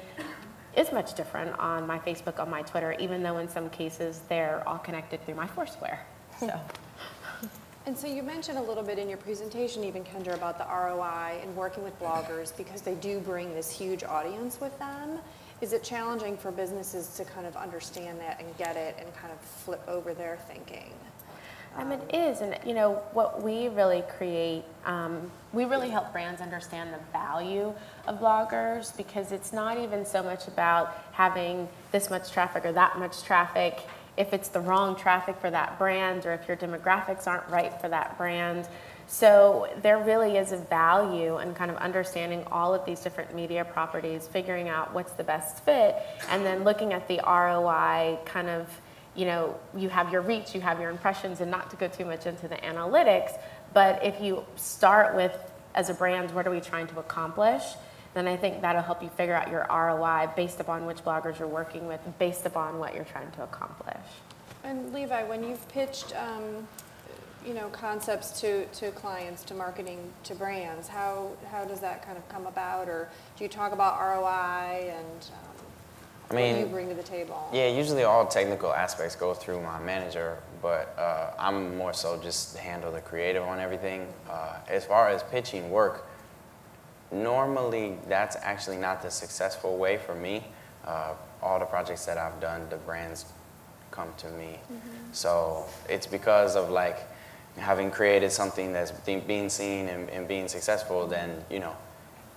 is much different on my Facebook, on my Twitter, even though in some cases they're all connected through my Foursquare. So. And so you mentioned a little bit in your presentation, even Kendra, about the ROI and working with bloggers, because they do bring this huge audience with them. Is it challenging for businesses to kind of understand that and get it and kind of flip over their thinking? It is, and you know, what we really create, we really help brands understand the value of bloggers, because it's not even so much about having this much traffic or that much traffic. If it's the wrong traffic for that brand, or if your demographics aren't right for that brand. So there really is a value in kind of understanding all of these different media properties, figuring out what's the best fit, and then looking at the ROI kind of, you know, you have your reach, you have your impressions, and not to go too much into the analytics, but if you start with, as a brand, what are we trying to accomplish, then I think that'll help you figure out your ROI based upon which bloggers you're working with, based upon what you're trying to accomplish. And Levi, when you've pitched, you know, concepts to clients, to marketing, to brands, how does that kind of come about, or do you talk about ROI and what do you bring to the table? Yeah, usually all technical aspects go through my manager, but I'm more so just handle the creative on everything. As far as pitching work, normally that's actually not the successful way for me. All the projects that I've done, the brands come to me. So it's because of like having created something that's being seen and being successful, then, you know,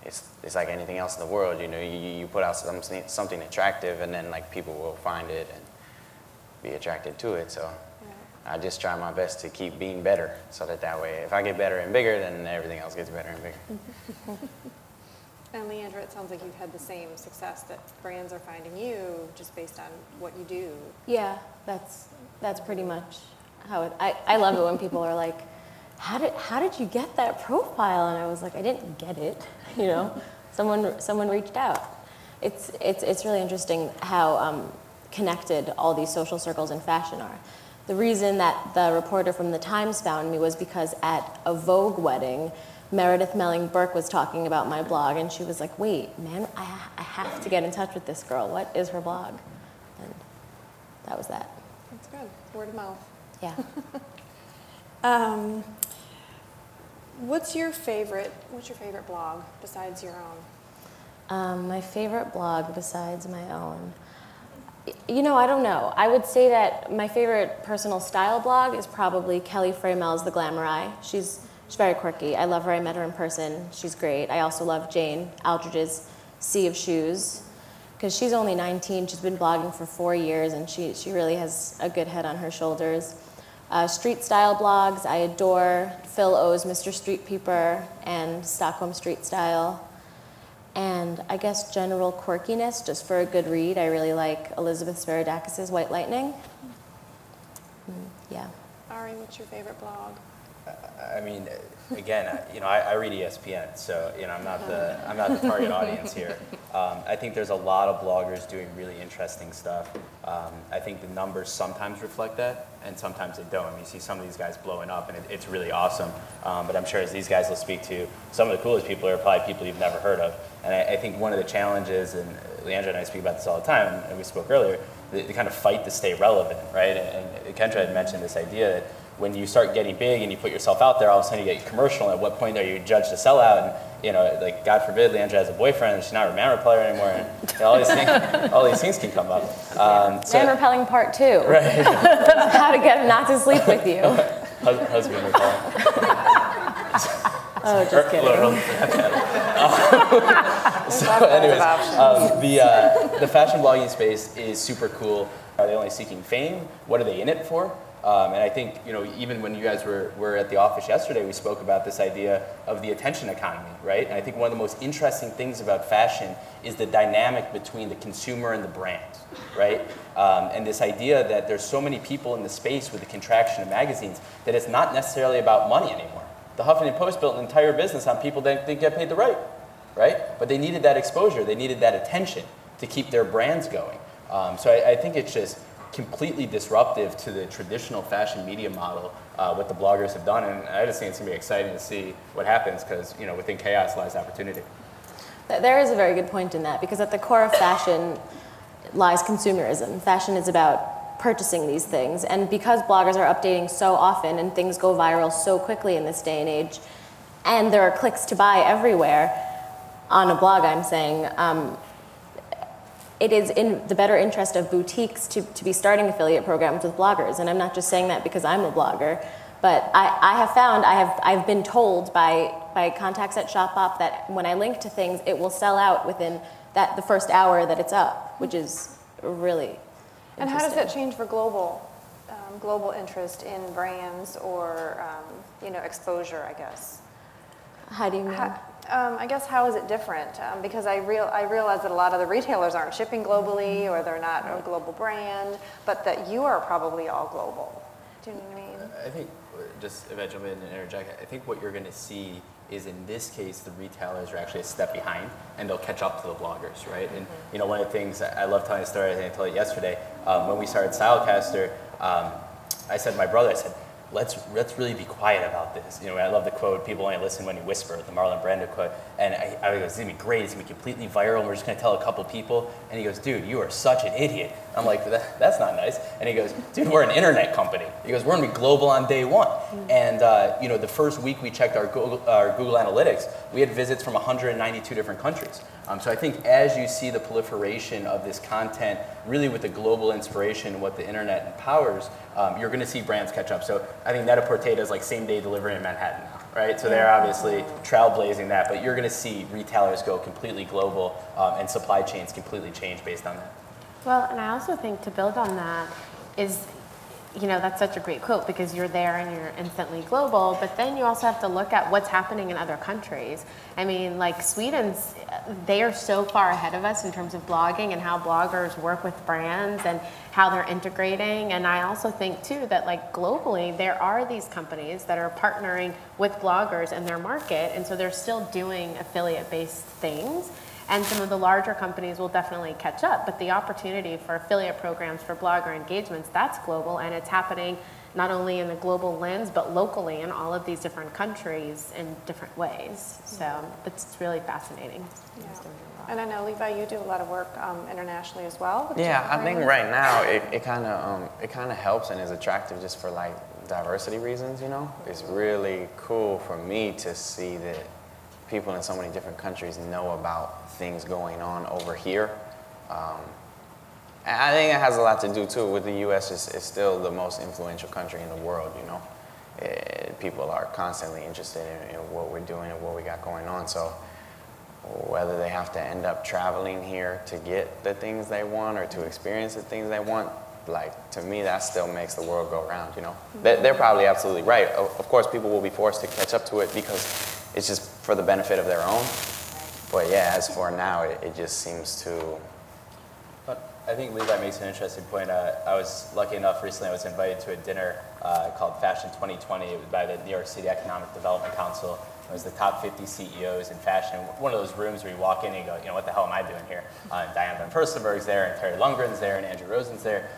it's like anything else in the world, you know, you put out something attractive, and then like people will find it and be attracted to it. So I just try my best to keep being better, so that way if I get better and bigger, then everything else gets better and bigger. And Leandra, it sounds like you've had the same success that brands are finding you just based on what you do. Yeah, that's pretty much how it, I love it when people are like, how did you get that profile? And I was like, I didn't get it, you know. Someone reached out. It's really interesting how connected all these social circles in fashion are. The reason that the reporter from the Times found me was because at a Vogue wedding, Meredith Melling-Burke was talking about my blog, and she was like, wait, man, I have to get in touch with this girl. What is her blog? And that was that. That's good. Word of mouth. Yeah. What's your favorite blog besides your own? My favorite blog besides my own. You know, I don't know. I would say that my favorite personal style blog is probably Kelly Framel's The Glamour Eye. She's very quirky. I love her. I met her in person. She's great. I also love Jane Aldridge's Sea of Shoes, because she's only 19. She's been blogging for 4 years, and she really has a good head on her shoulders. Street style blogs, I adore Phil O's Mr. Street Peeper and Stockholm Street Style. And I guess general quirkiness, just for a good read, I really like Elizabeth Sparadakis' White Lightning. Yeah. Ari, what's your favorite blog? I mean, again, you know, I read ESPN, so you know, I'm not the target audience here. I think there's a lot of bloggers doing really interesting stuff. I think the numbers sometimes reflect that. and sometimes they don't. You see some of these guys blowing up, and it's really awesome. But I'm sure as these guys will speak to, some of the coolest people are probably people you've never heard of. And I think one of the challenges, and Leandra and I speak about this all the time, and we spoke earlier, the kind of fight to stay relevant, right? And Kendra had mentioned this idea that when you start getting big and you put yourself out there, all of a sudden you get commercial, and at what point are you judged to sell out? And, you know, like, God forbid, Leandra has a boyfriend and she's not a Manrepeller anymore, and you know, all these things can come up. Man repelling part 2. Right. How to get him not to sleep with you. Husband repelling. Oh, just kidding. So anyways, the fashion blogging space is super cool. Are they only seeking fame? What are they in it for? And I think, you know, even when you guys were at the office yesterday, we spoke about this idea of the attention economy, right? And I think one of the most interesting things about fashion is the dynamic between the consumer and the brand, right? And this idea that there's so many people in the space with the contraction of magazines that it's not necessarily about money anymore. The Huffington Post built an entire business on people that didn't get paid to write, right? But they needed that exposure, they needed that attention to keep their brands going. So I think it's just completely disruptive to the traditional fashion media model, what the bloggers have done, and I just think it's going to be exciting to see what happens, because, you know, within chaos lies opportunity. There is a very good point in that, because at the core of fashion lies consumerism. Fashion is about purchasing these things, and because bloggers are updating so often and things go viral so quickly in this day and age, and there are clicks to buy everywhere on a blog, I'm saying, it is in the better interest of boutiques to be starting affiliate programs with bloggers. And I'm not just saying that because I'm a blogger, but I have found, I've been told by contacts at Shopbop that when I link to things, it will sell out within the first hour that it's up, which is really And how does that change for global interest in brands or you know, exposure, I guess? How do you mean? I guess how is it different? Because I realize that a lot of the retailers aren't shipping globally, or they're not a global brand, but that you are probably all global. Do you know what I mean? I think, just if I jump in and interject, I think what you're going to see is, in this case, the retailers are actually a step behind, and they'll catch up to the bloggers, right? And you know, one of the things I love telling a story, I think I told it yesterday, when we started StyleCaster, I said to my brother, I said, let's really be quiet about this. You know, I love the quote, people only listen when you whisper, the Marlon Brando quote. And I go, it's gonna be great, it's gonna be completely viral, and we're just gonna tell a couple people. And he goes, dude, you are such an idiot. I'm like, that's not nice. And he goes, dude, we're an internet company. He goes, we're gonna be global on day one. And you know, the first week we checked our Google Analytics, we had visits from 192 different countries. So I think as you see the proliferation of this content, really with the global inspiration and what the internet empowers, you're going to see brands catch up. So I think Net-a-Porter does like same-day delivery in Manhattan now, right? So they're obviously trailblazing that, but you're going to see retailers go completely global and supply chains completely change based on that. Well, and I also think to build on that is, you know, that's such a great quote, because you're there and you're instantly global, but then you also have to look at what's happening in other countries. I mean, like Sweden's, they are so far ahead of us in terms of blogging and how bloggers work with brands and how they're integrating. And I also think too that, like, globally, there are these companies that are partnering with bloggers in their market, and so they're still doing affiliate-based things. And some of the larger companies will definitely catch up, but the opportunity for affiliate programs for blogger engagements, that's global, and it's happening not only in the global lens, but locally in all of these different countries in different ways. So it's really fascinating. Yeah. And I know, Levi, you do a lot of work internationally as well. Yeah, I think right now it kind of helps and is attractive just for like diversity reasons. You know, it's really cool for me to see that people in so many different countries know about things going on over here. I think it has a lot to do too with the U.S. is still the most influential country in the world. You know, people are constantly interested in what we're doing and what we got going on. So whether they have to end up traveling here to get the things they want or to experience the things they want, like, to me, that still makes the world go round. You know, they're probably absolutely right. Of course, people will be forced to catch up to it because it's just for the benefit of their own. But yeah, as for now, it just seems to I think Levi makes an interesting point. I was lucky enough recently, I was invited to a dinner called Fashion 2020. It was by the New York City Economic Development Council. It was the top 50 CEOs in fashion. One of those rooms where you walk in and you go, you know, what the hell am I doing here? And Diane Van Furstenberg's there, and Terry Lundgren's there, and Andrew Rosen's there.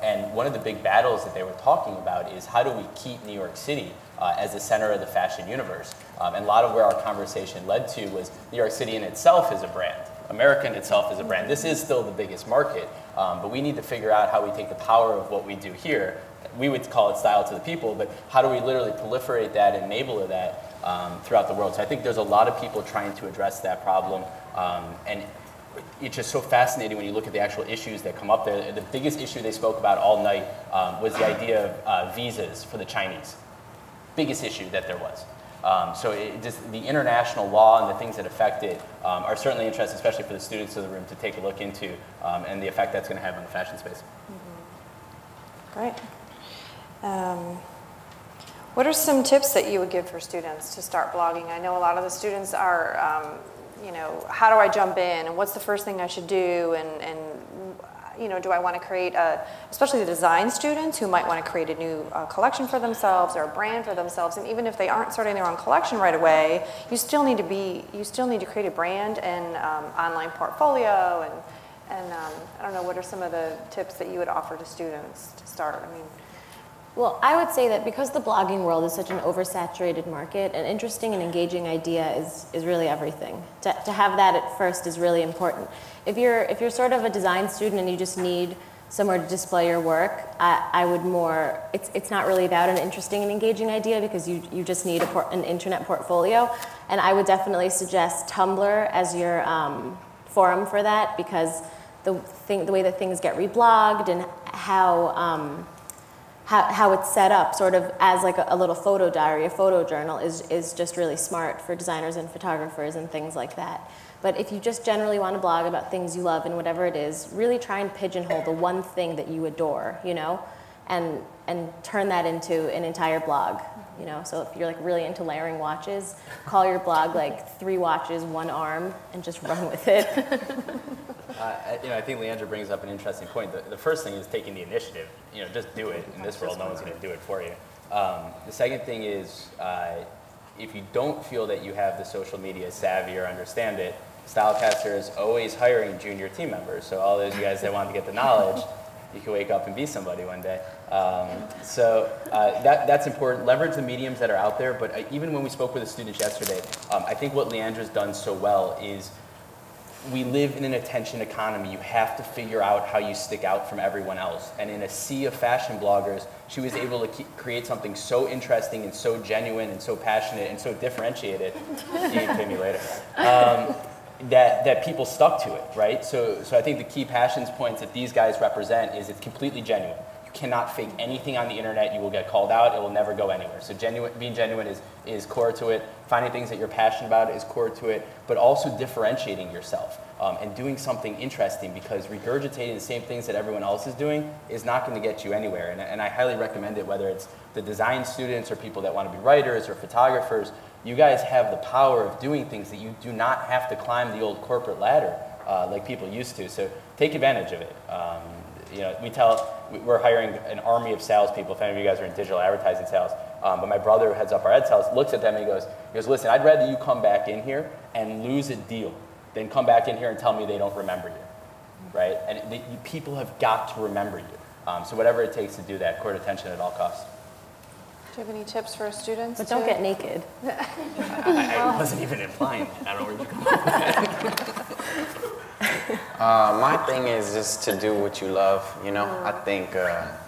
And one of the big battles that they were talking about is how do we keep New York City as the center of the fashion universe? And a lot of where our conversation led to was New York City in itself is a brand. America in itself is a brand. This is still the biggest market, but we need to figure out how we take the power of what we do here. We would call it style to the people, but how do we literally proliferate that and enable that throughout the world? So I think there's a lot of people trying to address that problem, and it's just so fascinating when you look at the actual issues that come up there. The biggest issue they spoke about all night was the idea of visas for the Chinese. Biggest issue that there was. So just the international law and the things that affect it are certainly interesting, especially for the students in the room to take a look into, and the effect that's going to have on the fashion space. Great. What are some tips that you would give for students to start blogging? I know a lot of the students are, you know, how do I jump in, and what's the first thing I should do, and you know, do I want to create especially the design students who might want to create a new collection for themselves or a brand for themselves, and even if they aren't starting their own collection right away, you still need to create a brand and online portfolio, and I don't know, what are some of the tips that you would offer to students to start? I mean, well, I would say that because the blogging world is such an oversaturated market, an interesting and engaging idea is really everything. To have that at first is really important. If you're sort of a design student and you just need somewhere to display your work, I would more, it's not really about an interesting and engaging idea because you just need an internet portfolio. And I would definitely suggest Tumblr as your forum for that, because the way that things get reblogged and how it's set up sort of as like a little photo diary, a photo journal is just really smart for designers and photographers and things like that. But if you just generally want to blog about things you love and whatever it is, really try and pigeonhole the one thing that you adore, you know, and turn that into an entire blog, you know. So if you're like really into layering watches, call your blog like 3 watches, 1 arm, and just run with it. You know, I think Leandra brings up an interesting point. The first thing is taking the initiative. You know, just do it. In this world, no one's going to do it for you. The second thing is, if you don't feel that you have the social media savvy or understand it, StyleCaster is always hiring junior team members. So all those guys that want to get the knowledge, you can wake up and be somebody one day. That's important. Leverage the mediums that are out there. But even when we spoke with the students yesterday, I think what Leandra's done so well is, we live in an attention economy. You have to figure out how you stick out from everyone else. And in a sea of fashion bloggers, she was able to create something so interesting and so genuine and so passionate and so differentiated, you can pay me later, that people stuck to it, right? So I think the key passions points that these guys represent is it's completely genuine. You cannot fake anything on the internet. You will get called out. It will never go anywhere. So being genuine is core to it. Finding things that you're passionate about is core to it, but also differentiating yourself and doing something interesting, because regurgitating the same things that everyone else is doing is not going to get you anywhere. And I highly recommend it, whether it's the design students or people that want to be writers or photographers. You guys have the power of doing things that you do not have to climb the old corporate ladder like people used to. So take advantage of it. You know, we're hiring an army of salespeople. If any of you guys are in digital advertising sales, but my brother who heads up our ed sales looks at them and he goes, listen, I'd rather you come back in here and lose a deal than come back in here and tell me they don't remember you, right? And people have got to remember you. So whatever it takes to do that, court attention at all costs. Do you have any tips for students? But don't get naked. I wasn't even implying that. I don't know where you come from. My thing is just to do what you love, you know. I think a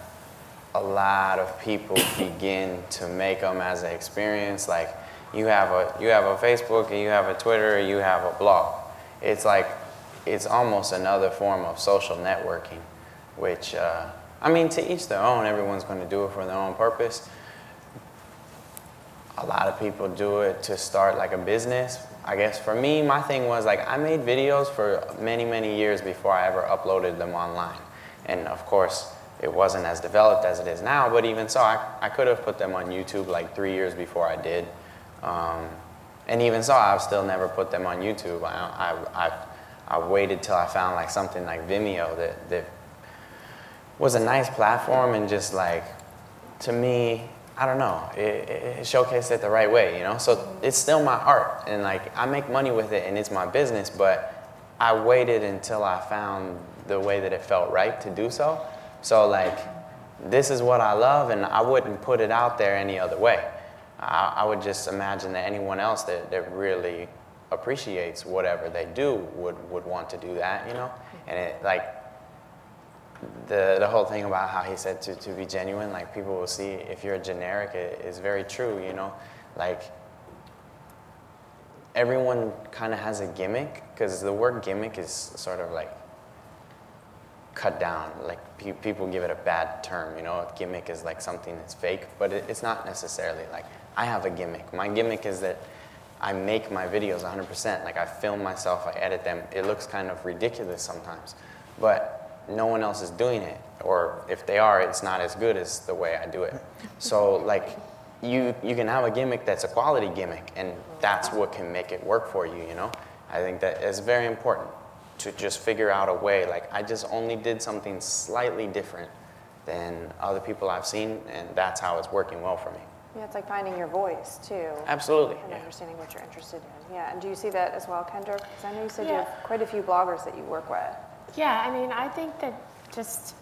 lot of people begin to make them as an experience. Like you have a Facebook and you have a Twitter, you have a blog. It's like, it's almost another form of social networking, which, I mean, to each their own. Everyone's going to do it for their own purpose. A lot of people do it to start like a business. I guess for me, my thing was like, I made videos for many, many years before I ever uploaded them online. And of course, it wasn't as developed as it is now, but even so, I could have put them on YouTube like 3 years before I did. And even so, I've still never put them on YouTube. I waited till I found like something like Vimeo that was a nice platform and just like, to me, I don't know, it showcased it the right way, you know? So it's still my art, and like I make money with it and it's my business, but I waited until I found the way that it felt right to do so. So like, this is what I love, and I wouldn't put it out there any other way. I would just imagine that anyone else that really appreciates whatever they do would want to do that, you know? And it like, the whole thing about how he said to be genuine, like people will see if you're generic, it is very true, you know? Like, everyone kind of has a gimmick, because the word gimmick is sort of like cut down, like people give it a bad term, you know? A gimmick is like something that's fake, but it's not necessarily like, I have a gimmick. My gimmick is that I make my videos 100%, like I film myself, I edit them. It looks kind of ridiculous sometimes, but no one else is doing it, or if they are, it's not as good as the way I do it. So like, you can have a gimmick that's a quality gimmick, and that's what can make it work for you, you know? I think that it's very important to just figure out a way, like I just only did something slightly different than other people I've seen, and that's how it's working well for me. Yeah, it's like finding your voice too. Absolutely. And understanding what you're interested in. Yeah, and do you see that as well, Kendra? Because I know you said you have quite a few bloggers that you work with. Yeah, I mean, I think that just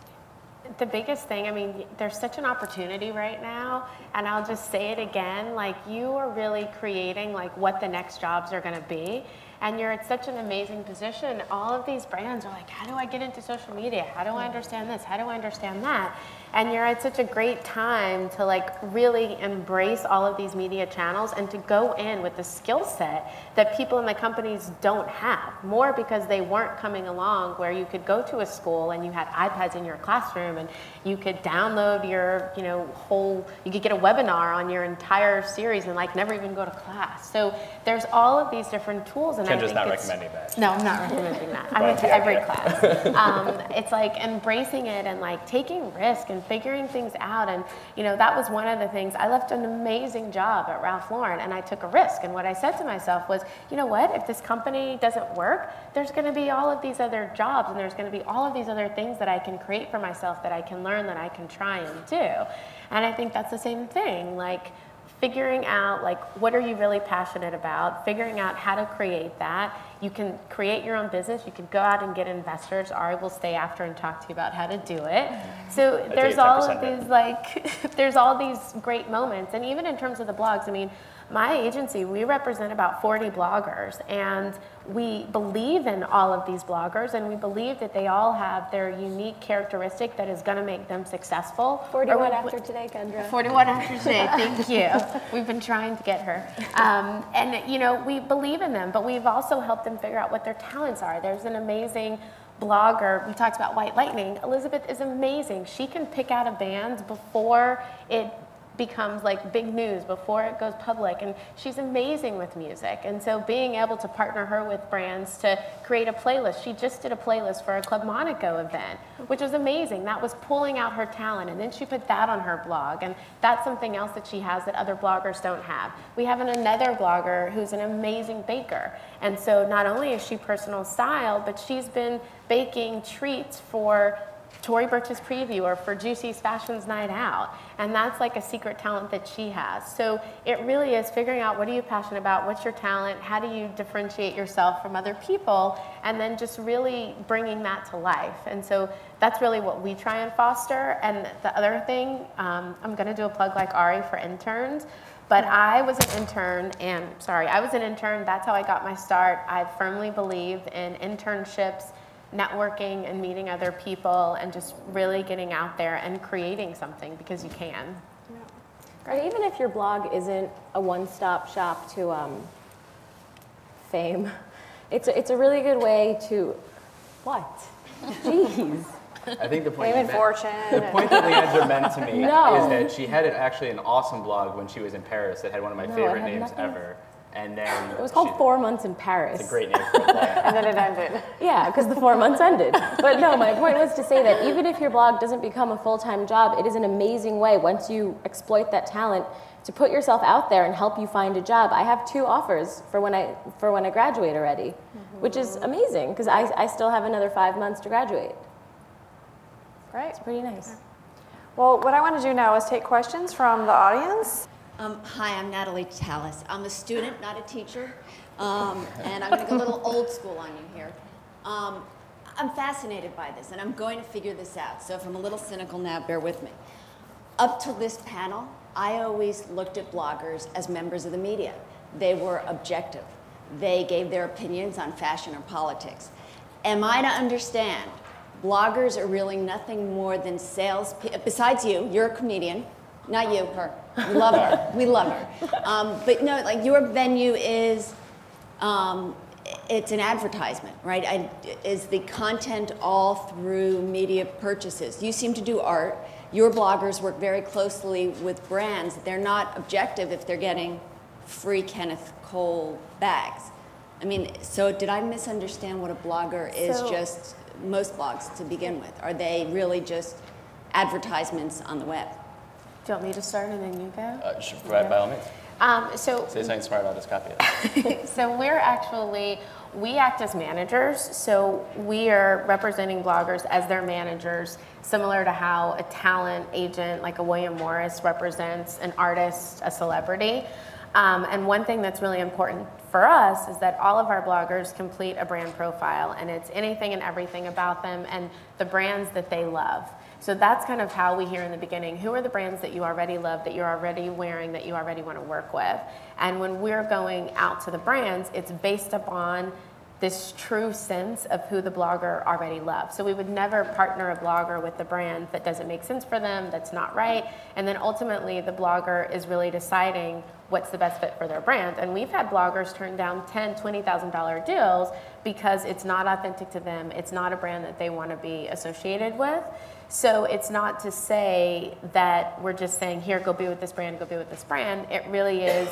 the biggest thing, I mean, there's such an opportunity right now, and I'll just say it again, like you are really creating like what the next jobs are going to be, and you're at such an amazing position. All of these brands are like, how do I get into social media? How do I understand this? How do I understand that? And you're at such a great time to like really embrace all of these media channels and to go in with the skill set that people in the companies don't have. More because they weren't coming along where you could go to a school and you had iPads in your classroom and you could download your, you know, you could get a webinar on your entire series and like never even go to class. So there's all of these different tools. And Kendra's not recommending that. No, I'm not recommending that. I went to every class. It's like embracing it and like taking risk and figuring things out. And you know, that was one of the things. I left an amazing job at Ralph Lauren and I took a risk. And what I said to myself was, you know what, if this company doesn't work, there's going to be all of these other jobs and there's going to be all of these other things that I can create for myself, that I can learn, that I can try and do. And I think that's the same thing. Like, figuring out like what are you really passionate about, figuring out how to create that. You can create your own business, you can go out and get investors. Ari will stay after and talk to you about how to do it. So there's all of these like, there's all these great moments. And even in terms of the blogs, I mean, my agency, we represent about 40 bloggers, and we believe in all of these bloggers, and we believe that they all have their unique characteristic that is going to make them successful. 41 after today, Kendra. 41 after today, thank you. We've been trying to get her. And, you know, we believe in them, but we've also helped them figure out what their talents are. There's an amazing blogger, we talked about White Lightning. Elizabeth is amazing. She can pick out a band before it becomes like big news, before it goes public, and she's amazing with music. And so being able to partner her with brands to create a playlist, she just did a playlist for a Club Monaco event, which was amazing. That was pulling out her talent, and then she put that on her blog, and that's something else that she has that other bloggers don't have. We have another blogger who's an amazing baker, and so not only is she personal style, but she's been baking treats for Tory Burch's Preview or for Juicy's Fashions Night Out. And that's like a secret talent that she has. So it really is figuring out what are you passionate about, what's your talent, how do you differentiate yourself from other people, and then just really bringing that to life. And so that's really what we try and foster. And the other thing, I'm gonna do a plug like Ari for interns, but I was an intern, that's how I got my start. I firmly believe in internships, networking and meeting other people and just really getting out there and creating something, because you can. Right, even if your blog isn't a one-stop shop to fame, it's a really good way to, what? Jeez. I think the point, Fame and fortune. The point that Leandra meant to me is that she had actually an awesome blog when she was in Paris that had one of my favorite names ever. And then it was called 4 Months in Paris. It's a great name for a blog. And then it ended. Yeah, because the 4 months ended. But no, my point was to say that even if your blog doesn't become a full-time job, it is an amazing way, once you exploit that talent, to put yourself out there and help you find a job. I have 2 offers for when I graduate already. which is amazing because I still have another 5 months to graduate. Great. It's pretty nice. Well, what I want to do now is take questions from the audience. Hi, I'm Natalie Tallis. I'm a student, not a teacher, and I'm going to go a little old school on you here. I'm fascinated by this, and I'm going to figure this out. So if I'm a little cynical now, bear with me. Up till this panel, I always looked at bloggers as members of the media. They were objective. They gave their opinions on fashion or politics. Am I to understand bloggers are really nothing more than sales, besides you, you're a comedian, not you, her. We love her, we love her. But no, like your venue is, it's an advertisement, right? Is the content all through media purchases? You seem to do art. Your bloggers work very closely with brands. They're not objective if they're getting free Kenneth Cole bags. I mean, so did I misunderstand what a blogger is? Just most blogs to begin with? Are they really just advertisements on the web? Do you want me to start and then you go? Sure, by all means. So say something smart, I'll just copy it. So we act as managers. So we are representing bloggers as their managers, similar to how a talent agent like a William Morris represents an artist, a celebrity. And one thing that's really important for us is that all of our bloggers complete a brand profile, and it's anything and everything about them and the brands that they love. So that's kind of how we hear in the beginning, who are the brands that you already love, that you're already wearing, that you already want to work with? And when we're going out to the brands, it's based upon this true sense of who the blogger already loves. So we would never partner a blogger with the brand that doesn't make sense for them, that's not right. And then ultimately the blogger is really deciding what's the best fit for their brand. And we've had bloggers turn down $10,000, $20,000 deals because it's not authentic to them. It's not a brand that they want to be associated with. So it's not to say that we're just saying, here, go be with this brand, go be with this brand. It really is,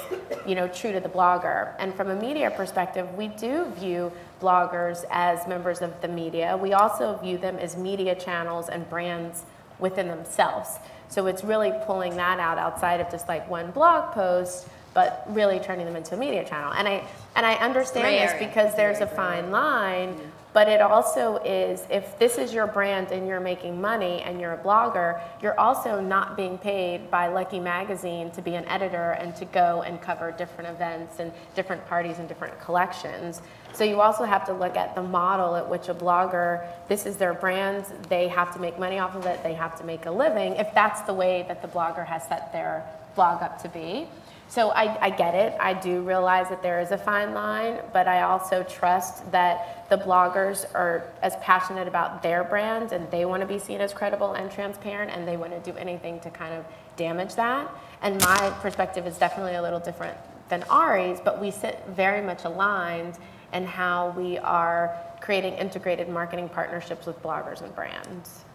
true to the blogger. And from a media perspective, we do view bloggers as members of the media. We also view them as media channels and brands within themselves. So it's really pulling that out outside of just like one blog post, but really turning them into a media channel. And I understand this because there's a fine line. But it also is, if this is your brand and you're making money and you're a blogger, you're also not being paid by Lucky Magazine to be an editor and to go and cover different events and different parties and different collections. So you also have to look at the model at which a blogger, this is their brand, they have to make money off of it, they have to make a living, if that's the way that the blogger has set their blog up to be. So I get it. I do realize that there is a fine line, but I also trust that the bloggers are as passionate about their brand and they want to be seen as credible and transparent and they want to do anything to kind of damage that. And my perspective is definitely a little different than Ari's, but we sit very much aligned in how we are creating integrated marketing partnerships with bloggers and brands.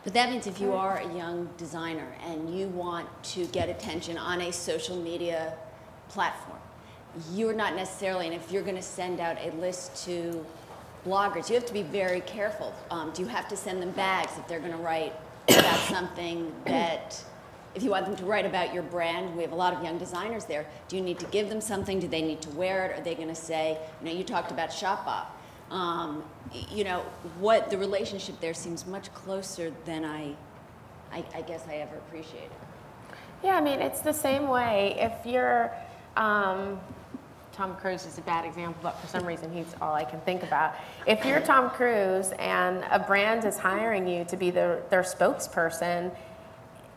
But that means if you are a young designer and you want to get attention on a social media platform, you're not necessarily, and if you're going to send out a list to bloggers, you have to be very careful. Do you have to send them bags if they're going to write about something that, if you want them to write about your brand, we have a lot of young designers there, do you need to give them something? Do they need to wear it? Are they going to say, you talked about Shopbop. What the relationship there seems much closer than I guess I ever appreciated. Yeah, I mean, it's the same way. If you're, Tom Cruise is a bad example, but for some reason he's all I can think about. If you're Tom Cruise and a brand is hiring you to be their spokesperson,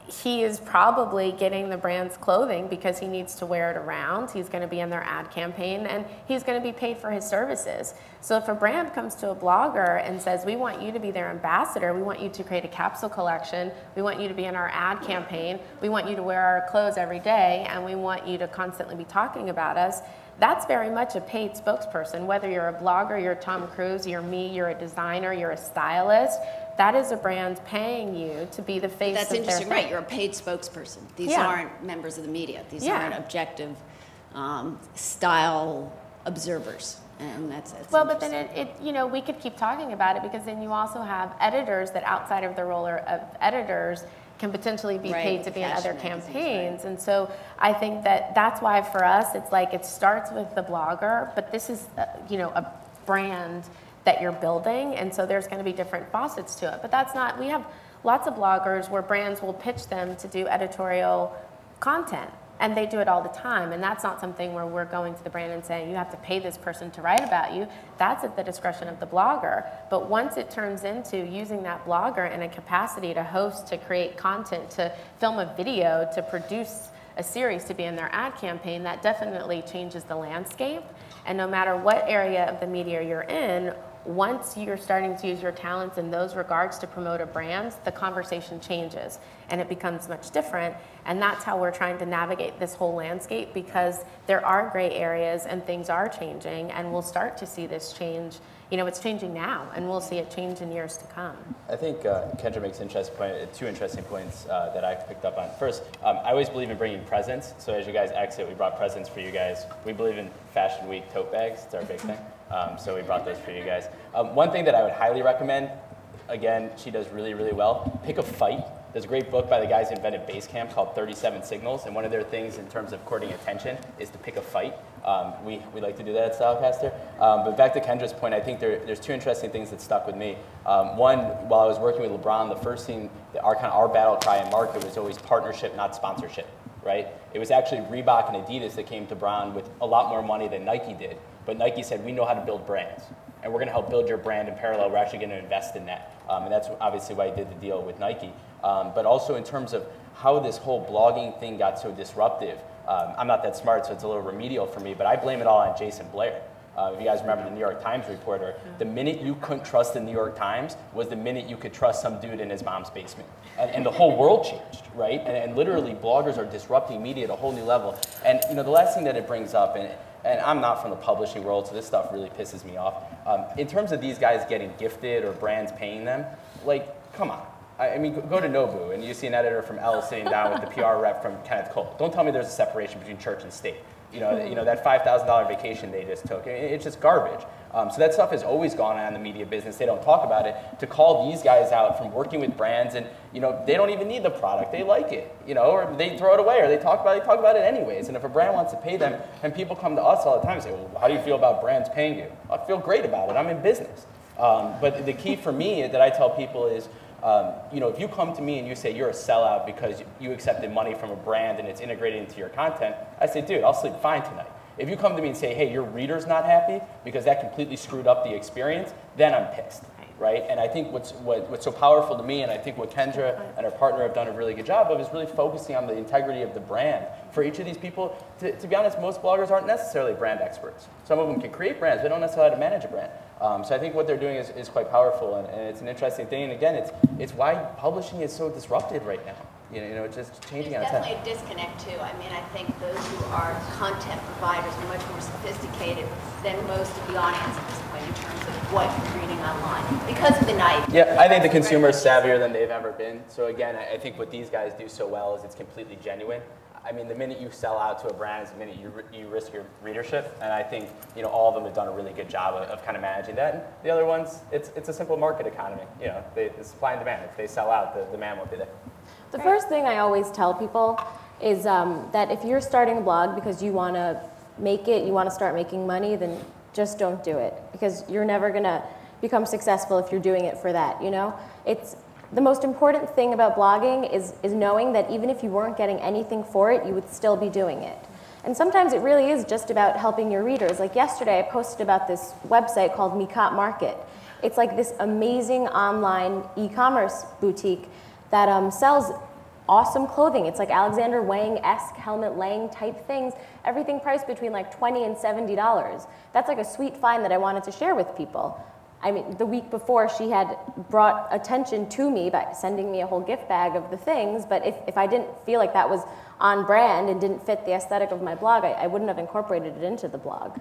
he is probably getting the brand's clothing because he needs to wear it around. He's going to be in their ad campaign and he's going to be paid for his services. So if a brand comes to a blogger and says, we want you to be their ambassador, we want you to create a capsule collection, we want you to be in our ad campaign, we want you to wear our clothes every day, and we want you to constantly be talking about us, that's very much a paid spokesperson. Whether you're a blogger, you're Tom Cruise, you're me, you're a designer, you're a stylist, that is a brand paying you to be the face of their That's interesting, right? You're a paid spokesperson. These aren't members of the media. These aren't objective style observers. And that's well, but then we could keep talking about it because then you also have editors that outside of the role of editors can potentially be paid to be in other campaigns. And so I think that that's why for us, it's like it starts with the blogger, but this is, brand that you're building, and so there's going to be different facets to it. But that's not, we have lots of bloggers where brands will pitch them to do editorial content, and they do it all the time, and that's not something where we're going to the brand and saying, you have to pay this person to write about you. That's at the discretion of the blogger. But once it turns into using that blogger in a capacity to host, to create content, to film a video, to produce a series to be in their ad campaign, that definitely changes the landscape. And no matter what area of the media you're in, once you're starting to use your talents in those regards to promote a brand, the conversation changes and it becomes much different. And that's how we're trying to navigate this whole landscape, because there are gray areas and things are changing, and we'll start to see this change. You know, it's changing now, and we'll see it change in years to come. I think Kendra makes two interesting points that I picked up on. First, I always believe in bringing presents. So as you guys exit, we brought presents for you guys. We believe in Fashion Week tote bags. It's our big thing. So we brought those for you guys. One thing that I would highly recommend, again, she does really, really well, pick a fight. There's a great book by the guys who invented Basecamp called 37 Signals, and one of their things in terms of courting attention is to pick a fight. We like to do that at StyleCaster. But back to Kendra's point, I think there's two interesting things that stuck with me. One, while I was working with LeBron, the first thing, our battle cry in market was always partnership, not sponsorship, right? It was actually Reebok and Adidas that came to Brown with a lot more money than Nike did. But Nike said, we know how to build brands, and we're going to help build your brand in parallel. We're actually going to invest in that. And that's obviously why I did the deal with Nike. But also in terms of how this whole blogging thing got so disruptive. I'm not that smart, so it's a little remedial for me, but I blame it all on Jason Blair. If you guys remember the New York Times reporter, the minute you couldn't trust the New York Times was the minute you could trust some dude in his mom's basement. And the whole world changed, right? And literally bloggers are disrupting media at a whole new level. And you know, the last thing that it brings up, and I'm not from the publishing world, so this stuff really pisses me off. In terms of these guys getting gifted or brands paying them, like, come on. I mean, go to Nobu, and you see an editor from Elle sitting down with the PR rep from Kenneth Cole. Don't tell me there's a separation between church and state. You know that $5,000 vacation they just took, it's just garbage. So that stuff has always gone on in the media business. They don't talk about it. To call these guys out from working with brands, and you know, they don't even need the product. They like it, you know, or they throw it away, or they talk about it anyways. And if a brand wants to pay them, and people come to us all the time and say, well, how do you feel about brands paying you? I feel great about it. I'm in business. But the key for me that I tell people is, you know, if you come to me and you say you're a sellout because you accepted money from a brand and it's integrated into your content, I say, dude, I'll sleep fine tonight. If you come to me and say, hey, your reader's not happy because that completely screwed up the experience, then I'm pissed, right? And I think what's so powerful to me, and I think what Kendra and her partner have done a really good job of, is really focusing on the integrity of the brand. For each of these people, to be honest, most bloggers aren't necessarily brand experts. Some of them can create brands, but don't necessarily know how to manage a brand. So I think what they're doing is quite powerful, and it's an interesting thing. And again, it's why publishing is so disrupted right now. You know, it's just changing There's out of time. definitely a disconnect too. I mean, I think those who are content providers are much more sophisticated than most of the audience at this point in terms of what you're reading online because of the night. Yeah, I think the consumer's savvier than they've ever been. So again, I think what these guys do so well is it's completely genuine. I mean, the minute you sell out to a brand is the minute you risk your readership, and I think, you know, all of them have done a really good job of kind of managing that. And the other ones, it's a simple market economy. You know, it's supply and demand. If they sell out, the demand won't be there. The first thing I always tell people is that if you're starting a blog because you want to make it, you want to start making money, then just don't do it, because you're never going to become successful if you're doing it for that, you know? The most important thing about blogging is knowing that even if you weren't getting anything for it, you would still be doing it. And sometimes it really is just about helping your readers. Like yesterday, I posted about this website called Mikot Market. It's like this amazing online e-commerce boutique that sells awesome clothing. It's like Alexander Wang-esque, Helmut Lang type things, everything priced between like $20 and $70. That's like a sweet find that I wanted to share with people. I mean, the week before, she had brought attention to me by sending me a whole gift bag of the things, but if I didn't feel like that was on brand and didn't fit the aesthetic of my blog, I wouldn't have incorporated it into the blog.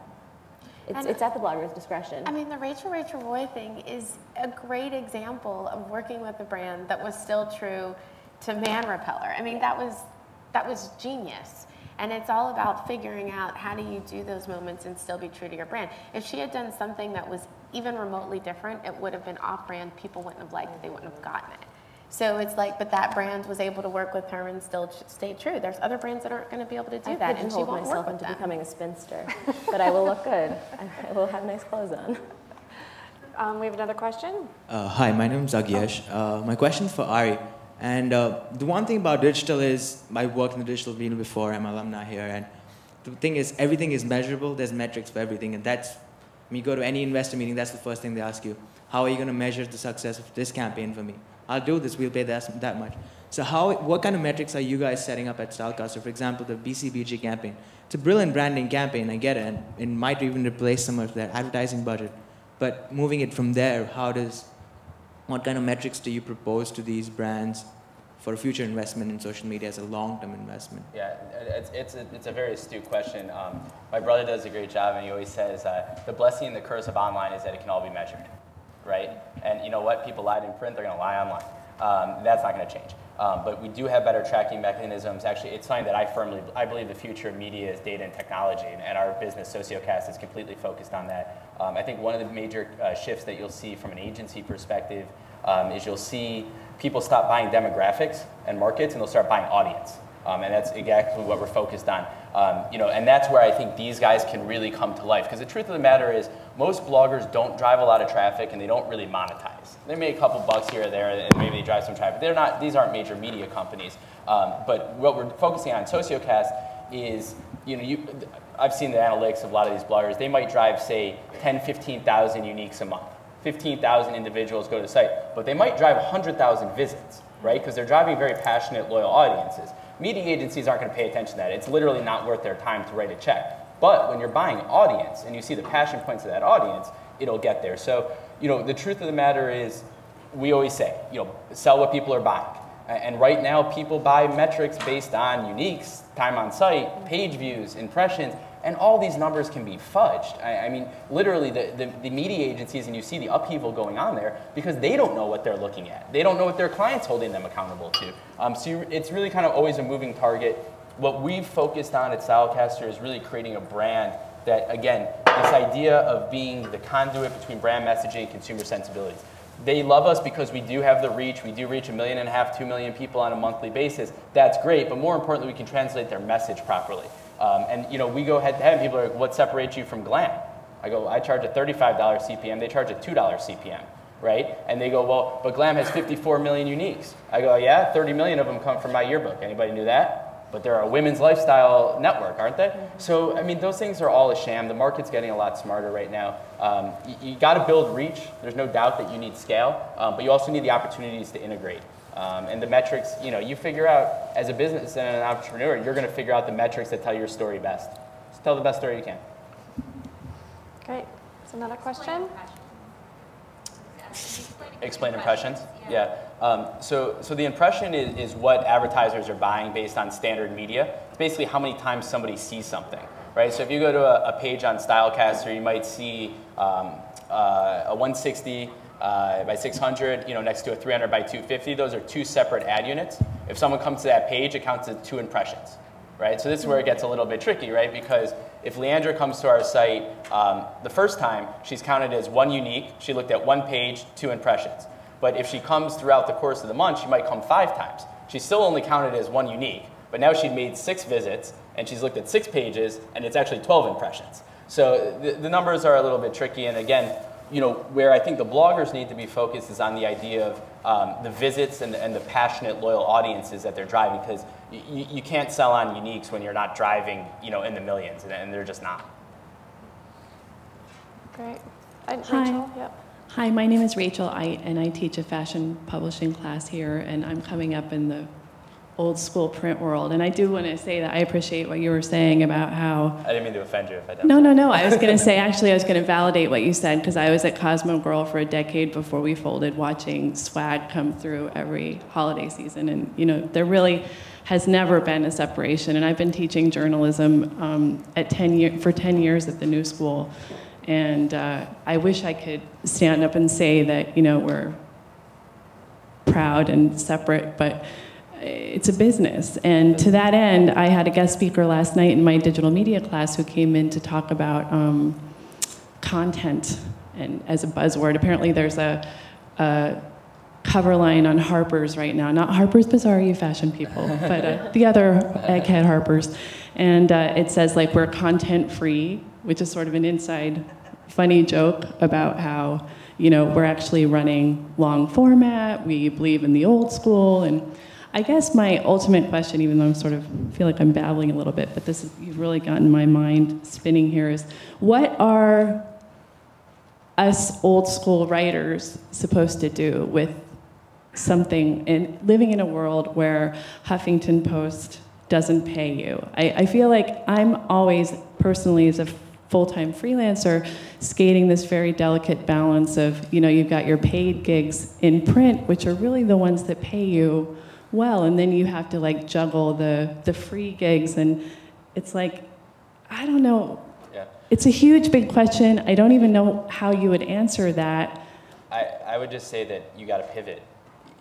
It's at the blogger's discretion. I mean, the Rachel Roy thing is a great example of working with a brand that was still true to Manrepeller. I mean, that was genius. And it's all about figuring out how do you do those moments and still be true to your brand. If she had done something that was even remotely different, it would have been off-brand. People wouldn't have liked it. They wouldn't have gotten it. So it's like, but that brand was able to work with her and still stay true. There's other brands that aren't going to be able to do that, and she won't work with them. Becoming a spinster, but I will look good. I will have nice clothes on. We have another question. Hi, my name is Agyesh. My question is for Ari. And the one thing about digital is, I worked in the digital field before, I'm an alumni here, and the thing is, everything is measurable, there's metrics for everything, and that's, when you go to any investor meeting, that's the first thing they ask you. How are you going to measure the success of this campaign for me? I'll do this, we'll pay that much. So what kind of metrics are you guys setting up at StyleCaster? For example, the BCBG campaign. It's a brilliant branding campaign, I get it, and it might even replace some of their advertising budget. But moving it from there, what kind of metrics do you propose to these brands for future investment in social media as a long-term investment? Yeah, it's a very astute question. My brother does a great job, and he always says, the blessing and the curse of online is that it can all be measured, right? And you know what? People lied in print, they're going to lie online. That's not going to change. But we do have better tracking mechanisms. Actually, it's something that I believe the future of media is data and technology, and our business, StyleCaster, is completely focused on that. I think one of the major shifts that you'll see from an agency perspective is you'll see people stop buying demographics and markets, and they'll start buying audience. And that's exactly what we're focused on. And that's where I think these guys can really come to life. Because the truth of the matter is, most bloggers don't drive a lot of traffic, and they don't really monetize. They make a couple bucks here or there, and maybe they drive some traffic. These aren't major media companies. But what we're focusing on StyleCaster is, I've seen the analytics of a lot of these bloggers. They might drive, say, 10, 15,000 uniques a month. 15,000 individuals go to the site, but they might drive 100,000 visits, right? Because they're driving very passionate, loyal audiences. Media agencies aren't going to pay attention to that. It's literally not worth their time to write a check. But when you're buying audience and you see the passion points of that audience, it'll get there. So, the truth of the matter is, we always say, sell what people are buying. And right now, people buy metrics based on uniques, time on site, page views, impressions, and all these numbers can be fudged. I mean, literally, the media agencies, and you see the upheaval going on there because they don't know what they're looking at. They don't know what their client's holding them accountable to. So it's really kind of always a moving target. What we've focused on at StyleCaster is really creating a brand that, again, this idea of being the conduit between brand messaging and consumer sensibilities. They love us because we do have the reach. We do reach 1.5 million, 2 million people on a monthly basis. That's great, but more importantly, we can translate their message properly. And we go head to head, and people are like, what separates you from Glam? I go, I charge a $35 CPM, they charge a $2 CPM, right? And they go, well, but Glam has 54 million uniques. I go, yeah, 30 million of them come from my yearbook. Anybody knew that? But they're a women's lifestyle network, aren't they? So, I mean, those things are all a sham. The market's getting a lot smarter right now. You got to build reach. There's no doubt that you need scale, but you also need the opportunities to integrate. And the metrics, you figure out, as a business and an entrepreneur, you're going to figure out the metrics that tell your story best. Just tell the best story you can. Great. Is another question? Explain impressions? Yeah. So the impression is what advertisers are buying based on standard media. It's basically how many times somebody sees something, right? So if you go to a page on StyleCaster, you might see a 160 by 600, next to a 300 by 250. Those are two separate ad units. If someone comes to that page, it counts as 2 impressions, right? So this is where it gets a little bit tricky, right? Because if Leandra comes to our site, the first time, she's counted as 1 unique. She looked at 1 page, 2 impressions. But if she comes throughout the course of the month, she might come 5 times. She's still only counted as 1 unique, but now she's made 6 visits, and she's looked at 6 pages, and it's actually 12 impressions. So the numbers are a little bit tricky, and again, where I think the bloggers need to be focused is on the idea of the visits and the passionate, loyal audiences that they're driving, because you can't sell on uniques when you're not driving, in the millions, and they're just not. Great. Hi. Rachel? Yep. Hi, my name is Rachel, and I teach a fashion publishing class here, and I'm coming up in the old school print world. And I do want to say that I appreciate what you were saying about how... I didn't mean to offend you if I didn't. No. I was going to say, actually, I was going to validate what you said, because I was at Cosmo Girl for a decade before we folded, watching swag come through every holiday season. And, there really has never been a separation. And I've been teaching journalism for 10 years at the New School. And I wish I could stand up and say that, we're proud and separate, but it's a business. And to that end, I had a guest speaker last night in my digital media class who came in to talk about content and as a buzzword. Apparently there's a cover line on Harper's right now. Not Harper's Bazaar, you fashion people, but the other egghead Harper's. And it says, like, we're content free, which is sort of an inside funny joke about how, you know, we're actually running long format, we believe in the old school. And I guess my ultimate question, even though I sort of feel like I'm babbling a little bit, but this is, you've really gotten my mind spinning here, is what are us old school writers supposed to do with something, in living in a world where Huffington Post doesn't pay you? I feel like I'm always, personally, as a full-time freelancer, skating this very delicate balance of, you know, you've got your paid gigs in print, which are really the ones that pay you well, and then you have to like juggle the free gigs, and it's like, I don't know. Yeah. It's a huge, big question. I don't even know how you would answer that. I would just say that you got to pivot.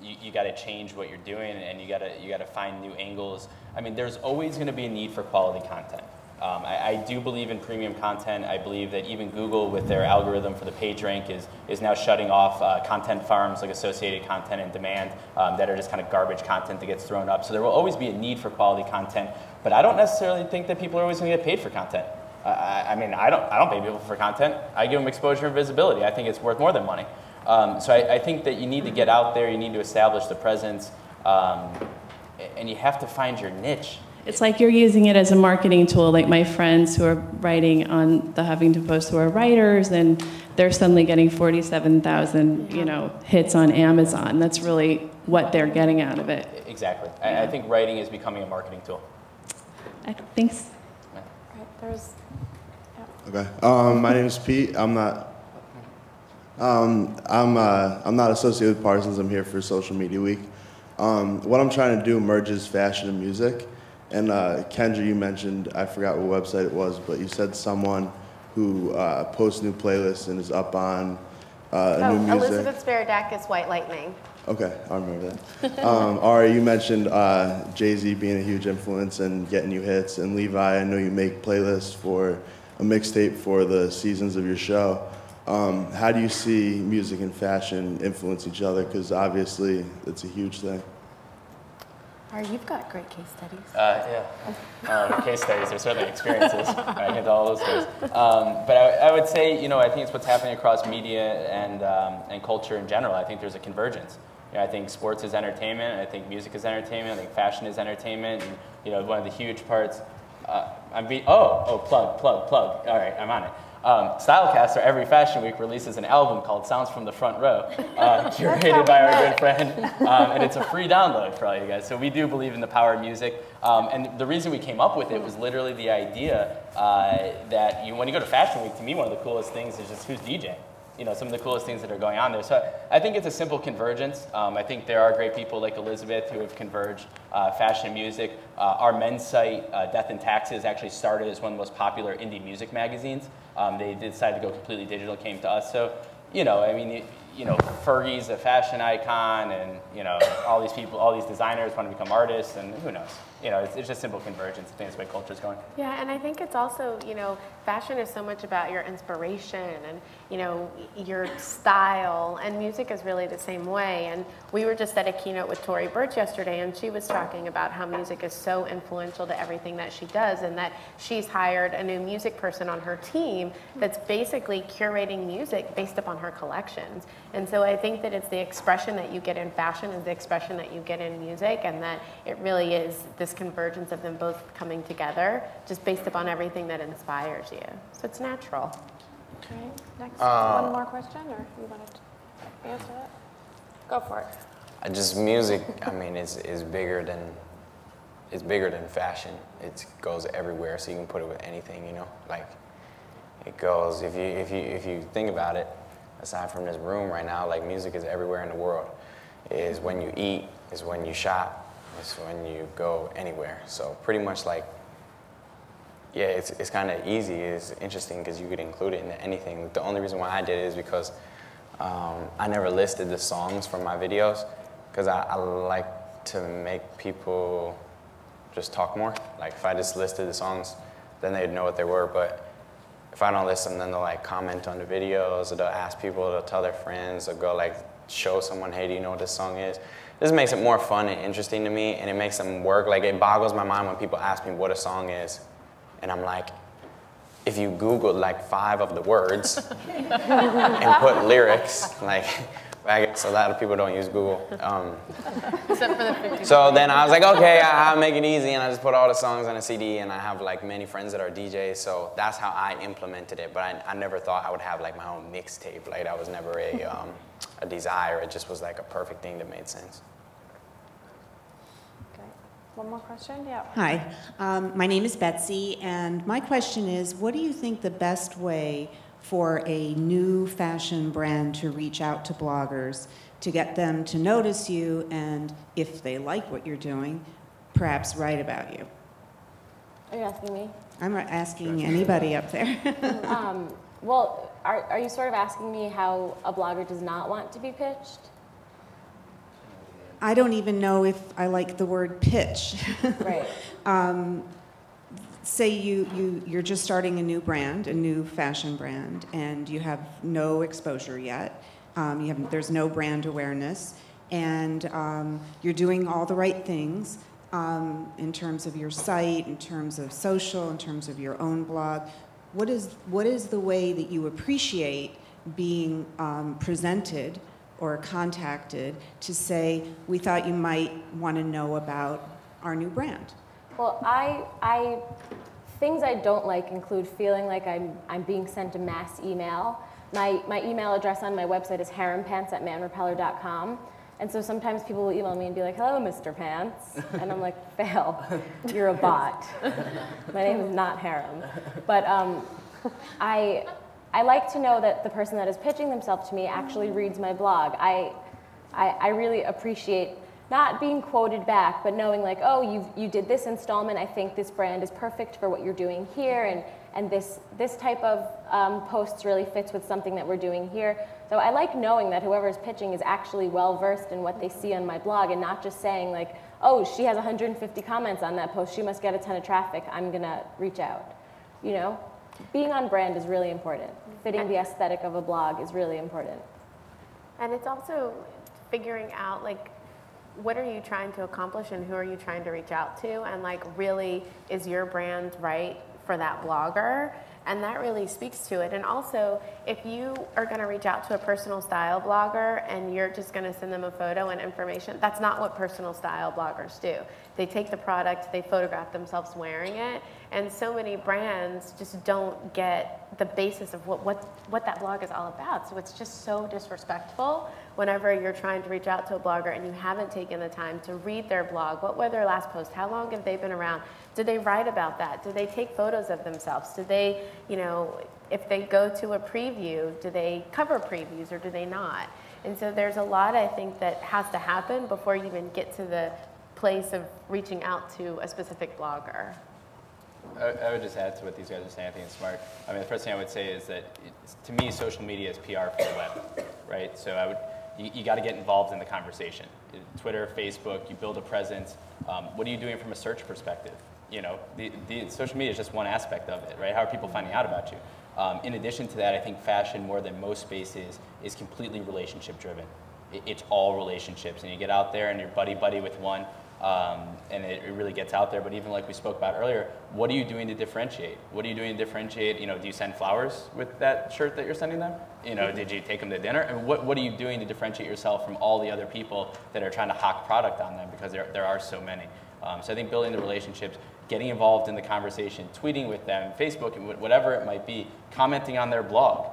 You got to change what you're doing, and you got to find new angles. I mean, there's always going to be a need for quality content. I do believe in premium content. I believe that even Google, with their algorithm for the page rank, is now shutting off content farms like Associated Content and Demand that are just kind of garbage content that gets thrown up. So there will always be a need for quality content, but I don't necessarily think that people are always going to get paid for content. I mean, I don't pay people for content. I give them exposure and visibility. I think it's worth more than money. So I think that you need to get out there. You need to establish the presence, and you have to find your niche. It's like you're using it as a marketing tool, like my friends who are writing on the Huffington Post who are writers, and they're suddenly getting 47,000, you know, hits on Amazon. That's really what they're getting out of it. Exactly. I think writing is becoming a marketing tool. Thanks. There's, Okay. My name is Pete. I'm not associated with Parsons. I'm here for Social Media Week. What I'm trying to do merges fashion and music. And Kendra, you mentioned, I forgot what website it was, but you said someone who posts new playlists and is up on new music. Elizabeth Sparadakis, White Lightning. Okay, I remember that. Ari, you mentioned Jay-Z being a huge influence and getting you hits. And Levi, I know you make playlists for a mixtape for the seasons of your show. How do you see music and fashion influence each other? Because obviously it's a huge thing. Ari, you've got great case studies. Yeah. Case studies are certainly experiences. I get all those stories. But I would say, you know, I think it's what's happening across media and culture in general. I think there's a convergence. You know, I think sports is entertainment. I think music is entertainment. I think fashion is entertainment. And, you know, one of the huge parts. Plug. All right, I'm on it. StyleCaster every Fashion Week releases an album called Sounds from the Front Row, curated by our good friend, and it's a free download for all you guys. So we do believe in the power of music, and the reason we came up with it was literally the idea that when you go to Fashion Week, to me one of the coolest things is just who's DJing. You know, some of the coolest things that are going on there. So I think it's a simple convergence. I think there are great people like Elizabeth who have converged fashion and music. Our men's site, Death and Taxes, actually started as one of the most popular indie music magazines. They decided to go completely digital, came to us. So, you know, I mean, you know, Fergie's a fashion icon, and, you know, all these people, all these designers want to become artists, and who knows? You know, it's just simple convergence. I think that's the way culture's going. Yeah, and I think it's also, you know, fashion is so much about your inspiration and, you know, your style, and music is really the same way. And we were just at a keynote with Tory Burch yesterday, and she was talking about how music is so influential to everything that she does, and that she's hired a new music person on her team that's basically curating music based upon her collections. And so I think that it's the expression that you get in fashion is the expression that you get in music, and that it really is this convergence of them both coming together just based upon everything that inspires you. So it's natural. Okay, next, one more question, or you wanted to answer that? Go for it. Just music, I mean, is bigger than fashion. It goes everywhere, so you can put it with anything, you know? Like, it goes, if you think about it, aside from this room right now, like, music is everywhere in the world. It's when you eat, it's when you shop, it's when you go anywhere. So pretty much like, yeah, it's kind of easy. It's interesting because you could include it into anything. The only reason why I did it is because I never listed the songs from my videos, because I like to make people just talk more. Like, if I just listed the songs, then they'd know what they were. But if I don't list them, then they'll like comment on the videos, or they'll ask people, they'll tell their friends, they'll go like show someone, hey, do you know what this song is? This makes it more fun and interesting to me, and it makes them work. Like, it boggles my mind when people ask me what a song is, and I'm like, if you Googled like 5 of the words and put lyrics, like, I guess a lot of people don't use Google. Except for the 50. So then I was like, okay, I'll make it easy, and I just put all the songs on a CD, and I have like many friends that are DJs, so that's how I implemented it. But I never thought I would have like my own mixtape. Like, that was never a desire. It just was like a perfect thing that made sense. Okay. One more question? Yeah. Hi, my name is Betsy, and my question is, what do you think the best way for a new fashion brand to reach out to bloggers, to get them to notice you, and if they like what you're doing, perhaps write about you? Are you asking me? I'm asking anybody up there. Well, are you sort of asking me how a blogger does not want to be pitched? I don't even know if I like the word pitch. Right. Say you're just starting a new brand, a new fashion brand, and you have no exposure yet. There's no brand awareness, and you're doing all the right things in terms of your site, in terms of social, in terms of your own blog. What is the way that you appreciate being presented or contacted to say, we thought you might want to know about our new brand? Well, things I don't like include feeling like I'm being sent a mass email. My email address on my website is harumpants@manrepeller.com. And so sometimes people will email me and be like, hello, Mr. Pants. And I'm like, fail, you're a bot. My name is not Harem. But I like to know that the person that is pitching themselves to me actually reads my blog. I really appreciate not being quoted back, but knowing like, oh, you did this installment, I think this brand is perfect for what you're doing here, and this type of posts really fits with something that we're doing here. So I like knowing that whoever is pitching is actually well-versed in what they see on my blog, and not just saying like, oh, she has 150 comments on that post, she must get a ton of traffic, I'm gonna reach out. You know? Being on brand is really important. Fitting the aesthetic of a blog is really important. And it's also figuring out like, what are you trying to accomplish and who are you trying to reach out to, and like, really, is your brand right for that blogger? And that really speaks to it. And also, if you are going to reach out to a personal style blogger and you're just going to send them a photo and information, that's not what personal style bloggers do. They take the product, they photograph themselves wearing it, and so many brands just don't get the basis of what that blog is all about. So it's just so disrespectful whenever you're trying to reach out to a blogger and you haven't taken the time to read their blog. What were their last posts? How long have they been around? Did they write about that? Did they take photos of themselves? Did they, you know, if they go to a preview, do they cover previews or do they not? And so there's a lot, I think, that has to happen before you even get to the place of reaching out to a specific blogger. I would just add to what these guys are saying. I think it's smart. I mean, the first thing I would say is that, to me, social media is PR for the web, right? So you got to get involved in the conversation. Twitter, Facebook, you build a presence. What are you doing from a search perspective? You know, the social media is just one aspect of it, right? How are people finding out about you? In addition to that, I think fashion, more than most spaces, is completely relationship driven. It's all relationships, and you get out there and you're buddy with one, and it really gets out there. But even like we spoke about earlier, what are you doing to differentiate? What are you doing to differentiate? You know, do you send flowers with that shirt that you're sending them? You know, did you take them to dinner? And what are you doing to differentiate yourself from all the other people that are trying to hawk product on them, because there are so many. So I think building the relationships, getting involved in the conversation, tweeting with them, Facebook, whatever it might be, commenting on their blog.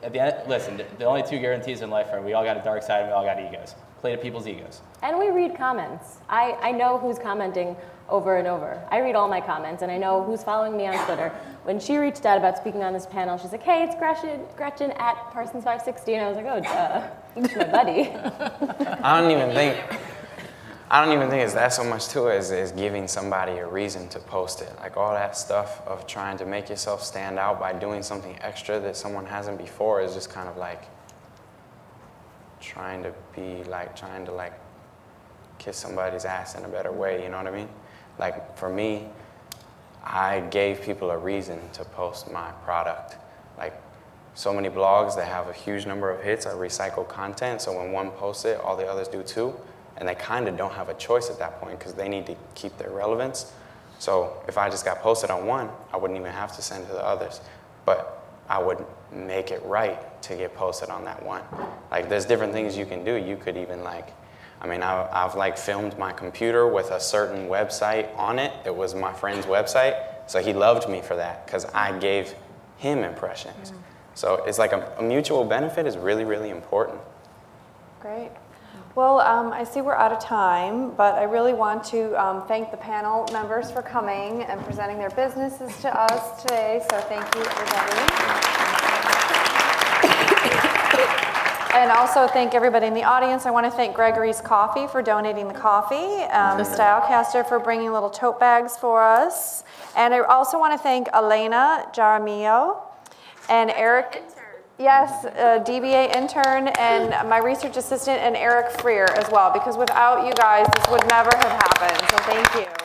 At the end, listen, the only 2 guarantees in life are we all got a dark side and we all got egos. Play to people's egos. And we read comments. I know who's commenting over and over. I read all my comments, and I know who's following me on Twitter. When she reached out about speaking on this panel, she's like, hey, it's Gretchen at Parsons560, and I was like, oh, duh, she's my buddy. I don't even think it's that so much to it as giving somebody a reason to post it. Like, all that stuff of trying to make yourself stand out by doing something extra that someone hasn't before is just kind of like trying to kiss somebody's ass in a better way, you know what I mean? Like, for me, I gave people a reason to post my product. Like, so many blogs that have a huge number of hits are recycled content, so when one posts it, all the others do too, and they kind of don't have a choice at that point because they need to keep their relevance. So if I just got posted on one, I wouldn't even have to send to the others, but I would make it right to get posted on that one. Like, there's different things you can do. You could even like, I mean, I've like filmed my computer with a certain website on it. It was my friend's website, so he loved me for that because I gave him impressions. So it's like a mutual benefit is really, really important. Great. Well, I see we're out of time, but I really want to thank the panel members for coming and presenting their businesses to us today. So thank you, everybody. And also thank everybody in the audience. I want to thank Gregory's Coffee for donating the coffee, StyleCaster for bringing little tote bags for us. And I also want to thank Elena Jaramillo and Eric, yes, DBA intern, and my research assistant, and Eric Freer as well, because without you guys, this would never have happened. So thank you.